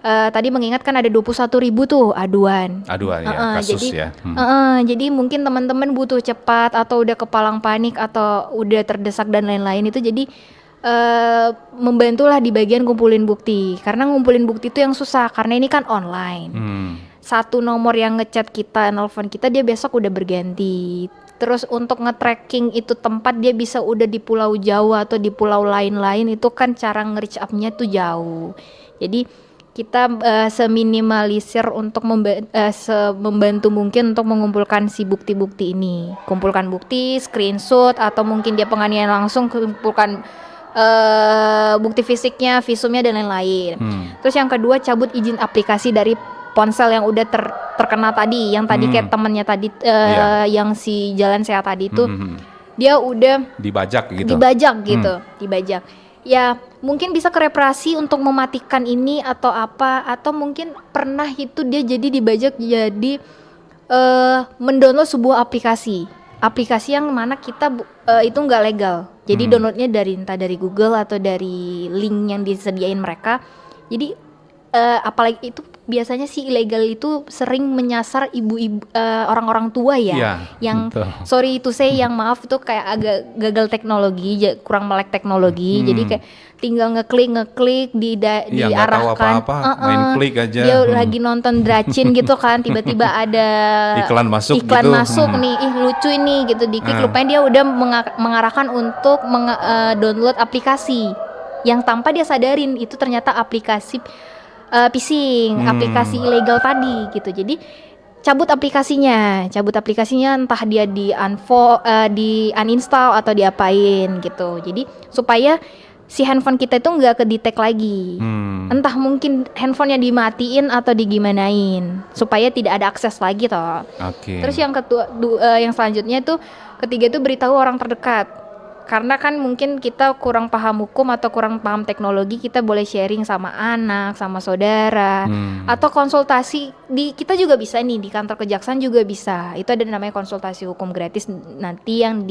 tadi mengingatkan ada 21.000 tuh aduan ya, kasus jadi, ya. Jadi mungkin teman-teman butuh cepat atau udah kepalang panik atau udah terdesak dan lain-lain itu jadi membantulah di bagian kumpulin bukti karena ngumpulin bukti itu yang susah karena ini kan online. Satu nomor yang ngechat kita, nelfon kita dia besok udah berganti. Terus untuk nge-tracking itu tempat dia bisa udah di Pulau Jawa atau di pulau lain-lain itu kan cara nge-reach up-nya tuh jauh. Jadi kita seminimalisir untuk membantu mungkin untuk mengumpulkan si bukti-bukti ini. Kumpulkan bukti, screenshot atau mungkin dia penganiayaan langsung kumpulkan bukti fisiknya, visumnya dan lain-lain. Terus yang kedua cabut izin aplikasi dari ponsel yang udah terkena tadi, yang tadi kayak temennya tadi yang si Jalan Sehat tadi itu dia udah Dibajak gitu. Dibajak. Ya mungkin bisa ke reparasi untuk mematikan ini atau apa, atau mungkin pernah itu dia jadi dibajak jadi mendownload sebuah aplikasi yang mana kita itu nggak legal. Jadi downloadnya entah dari Google atau dari link yang disediain mereka. Jadi apalagi itu biasanya si ilegal itu sering menyasar ibu-ibu orang-orang tua ya, yang betul. sorry to say yang maaf itu kayak agak gagal teknologi, kurang melek teknologi. Jadi kayak tinggal ngeklik Iya, nggak tahu diarahkan, apa-apa, main klik aja. dia lagi nonton Dracin gitu kan, tiba-tiba ada Iklan masuk nih, lucu ini gitu, diklik lupain dia udah mengarahkan untuk download aplikasi yang tanpa dia sadarin itu ternyata aplikasi phishing, aplikasi ilegal tadi gitu. Jadi cabut aplikasinya entah dia di uninstall atau diapain gitu. Jadi supaya si handphone kita itu nggak kedetek lagi. Entah mungkin handphonenya dimatiin atau digimanain supaya tidak ada akses lagi toh. Oke. Terus yang yang selanjutnya itu ketiga itu beritahu orang terdekat. Karena kan mungkin kita kurang paham hukum atau kurang paham teknologi, kita boleh sharing sama anak, sama saudara, atau konsultasi kita juga bisa nih di kantor kejaksaan juga bisa. Itu ada namanya konsultasi hukum gratis nanti yang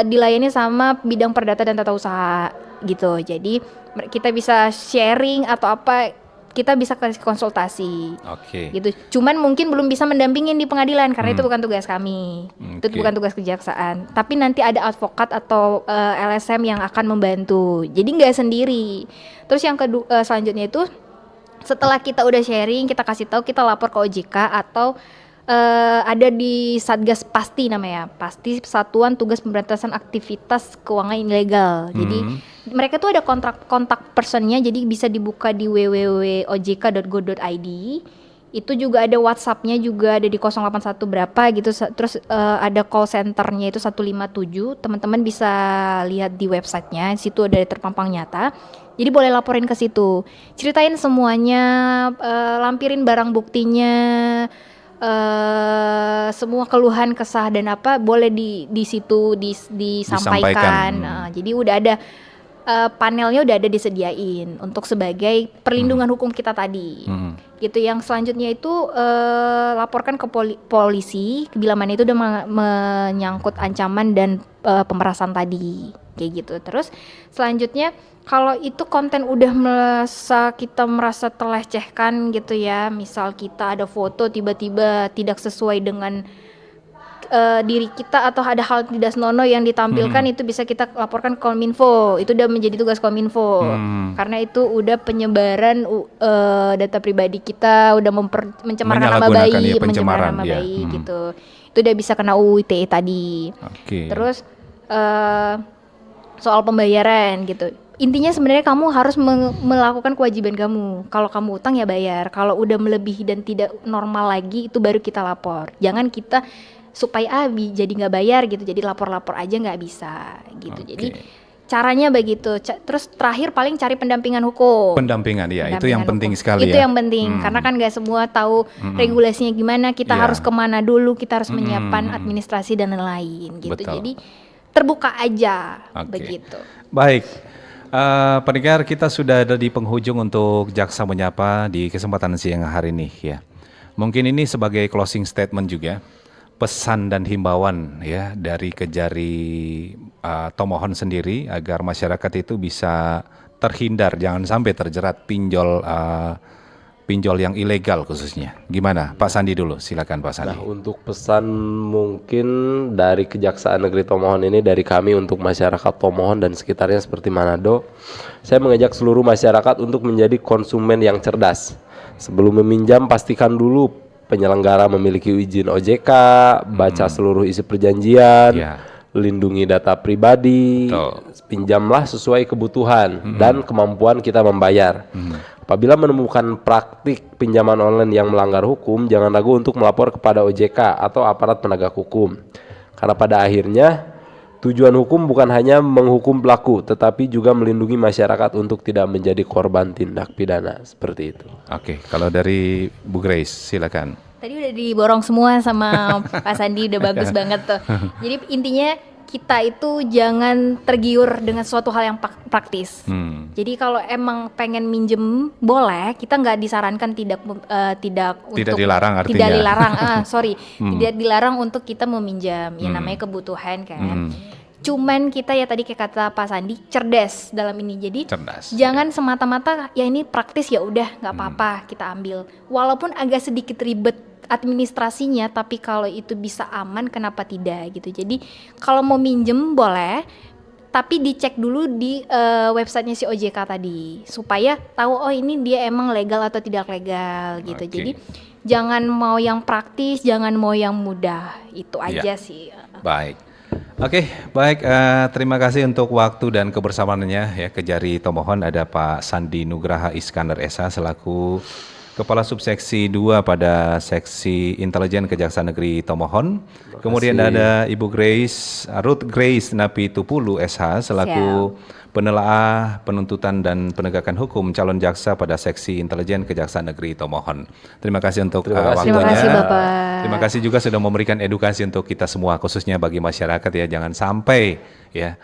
dilayani sama bidang perdata dan tata usaha gitu. Jadi kita bisa sharing atau apa, kita bisa kasih konsultasi. Oke. Gitu. Cuman mungkin belum bisa mendampingin di pengadilan karena itu bukan tugas kami. Itu Oke. bukan tugas kejaksaan. Tapi nanti ada advokat atau LSM yang akan membantu. Jadi nggak sendiri. Terus yang kedua selanjutnya itu setelah kita udah sharing, kita kasih tahu, kita lapor ke OJK atau ada di Satgas Pasti namanya, Pasti Satuan Tugas Pemberantasan Aktivitas Keuangan Ilegal. Jadi mereka tuh ada kontak personnya, jadi bisa dibuka di www.ojk.go.id. Itu juga ada WhatsApp-nya juga ada di 081 berapa gitu. Terus ada call center-nya itu 157. Teman-teman bisa lihat di websitenya, situ ada terpampang nyata. Jadi boleh laporin ke situ, ceritain semuanya, lampirin barang buktinya. Semua keluhan kesah dan apa boleh di situ disampaikan. Jadi udah ada panelnya udah ada disediain untuk sebagai perlindungan hukum kita tadi. Gitu. Yang selanjutnya itu laporkan ke polisi bila mana itu udah menyangkut ancaman dan pemerasan tadi kayak gitu. Terus selanjutnya kalau itu konten udah kita merasa terlecehkan gitu ya, misal kita ada foto tiba-tiba tidak sesuai dengan diri kita atau ada hal tidak senonoh yang ditampilkan, itu bisa kita laporkan ke Kominfo. Itu udah menjadi tugas Kominfo. Karena itu udah penyebaran data pribadi kita, udah mencemarkan nama baik, pencemaran nama baik gitu. Itu udah bisa kena UU ITE tadi. Terus soal pembayaran gitu. Intinya sebenarnya kamu harus melakukan kewajiban kamu. Kalau kamu utang ya bayar. Kalau udah melebihi dan tidak normal lagi, itu baru kita lapor. Jangan kita supaya jadi nggak bayar gitu, jadi lapor-lapor aja nggak bisa gitu. Jadi caranya begitu. Terus terakhir paling cari pendampingan hukum. Pendampingan ya, itu yang penting sekali itu ya. yang penting karena kan nggak semua tahu regulasinya gimana. Kita harus kemana dulu, kita harus menyiapkan administrasi dan lain-lain gitu. Betul. Jadi terbuka aja begitu. Baik. Pendengar, kita sudah ada di penghujung untuk Jaksa Menyapa di kesempatan siang hari ini ya. Mungkin ini sebagai closing statement juga, pesan dan himbauan ya dari Kejari Tomohon sendiri agar masyarakat itu bisa terhindar, jangan sampai terjerat pinjol yang ilegal khususnya. Gimana Pak Sandi dulu, silakan Pak Sandi. Nah, untuk pesan mungkin dari Kejaksaan Negeri Tomohon ini, dari kami untuk masyarakat Tomohon dan sekitarnya seperti Manado, saya mengajak seluruh masyarakat untuk menjadi konsumen yang cerdas. Sebelum meminjam, pastikan dulu penyelenggara memiliki izin OJK, baca seluruh isi perjanjian, lindungi data pribadi, pinjamlah sesuai kebutuhan dan kemampuan kita membayar. Apabila menemukan praktik pinjaman online yang melanggar hukum, jangan ragu untuk melapor kepada OJK atau aparat penegak hukum. Karena pada akhirnya tujuan hukum bukan hanya menghukum pelaku, tetapi juga melindungi masyarakat untuk tidak menjadi korban tindak pidana. Seperti itu. Oke, kalau dari Bu Grace silakan. Tadi udah diborong semua sama Pak Sandi, udah bagus banget tuh. Jadi intinya kita itu jangan tergiur dengan suatu hal yang praktis. Jadi kalau emang pengen minjem boleh, kita nggak disarankan tidak dilarang artinya. Tidak dilarang, tidak dilarang untuk kita meminjam. Ya namanya kebutuhan kan. Cuman kita ya tadi kayak kata Pak Sandi, cerdas dalam ini. Jadi jangan semata-mata ya ini praktis ya udah nggak apa-apa kita ambil. Walaupun agak sedikit ribet administrasinya, tapi kalau itu bisa aman kenapa tidak gitu. Jadi kalau mau minjem boleh, tapi dicek dulu di websitenya si OJK tadi supaya tahu oh ini dia emang legal atau tidak legal gitu. Jadi jangan mau yang praktis, jangan mau yang mudah, itu aja sih. Baik. Oke, baik. Terima kasih untuk waktu dan kebersamaannya ya. Kejari Tomohon ada Pak Sandi Nugraha Iskandar Esa selaku Kepala Subseksi 2 pada Seksi Intelijen Kejaksaan Negeri Tomohon. Kemudian ada Ibu Ruth Grace Napi Tupulu SH selaku penelaah penuntutan dan penegakan hukum calon jaksa pada Seksi Intelijen Kejaksaan Negeri Tomohon. Terima kasih untuk waktunya. Terima kasih Bapak. Terima kasih juga sudah memberikan edukasi untuk kita semua, khususnya bagi masyarakat ya, jangan sampai ya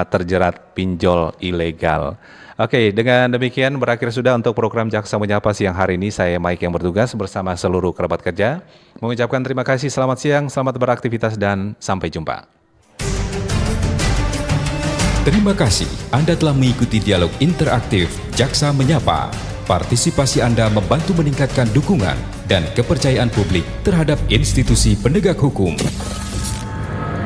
terjerat pinjol ilegal. Oke, dengan demikian berakhir sudah untuk program Jaksa Menyapa siang hari ini. Saya Mike yang bertugas bersama seluruh kerabat kerja mengucapkan terima kasih, selamat siang, selamat beraktivitas, dan sampai jumpa. Terima kasih Anda telah mengikuti dialog interaktif Jaksa Menyapa. Partisipasi Anda membantu meningkatkan dukungan dan kepercayaan publik terhadap institusi penegak hukum.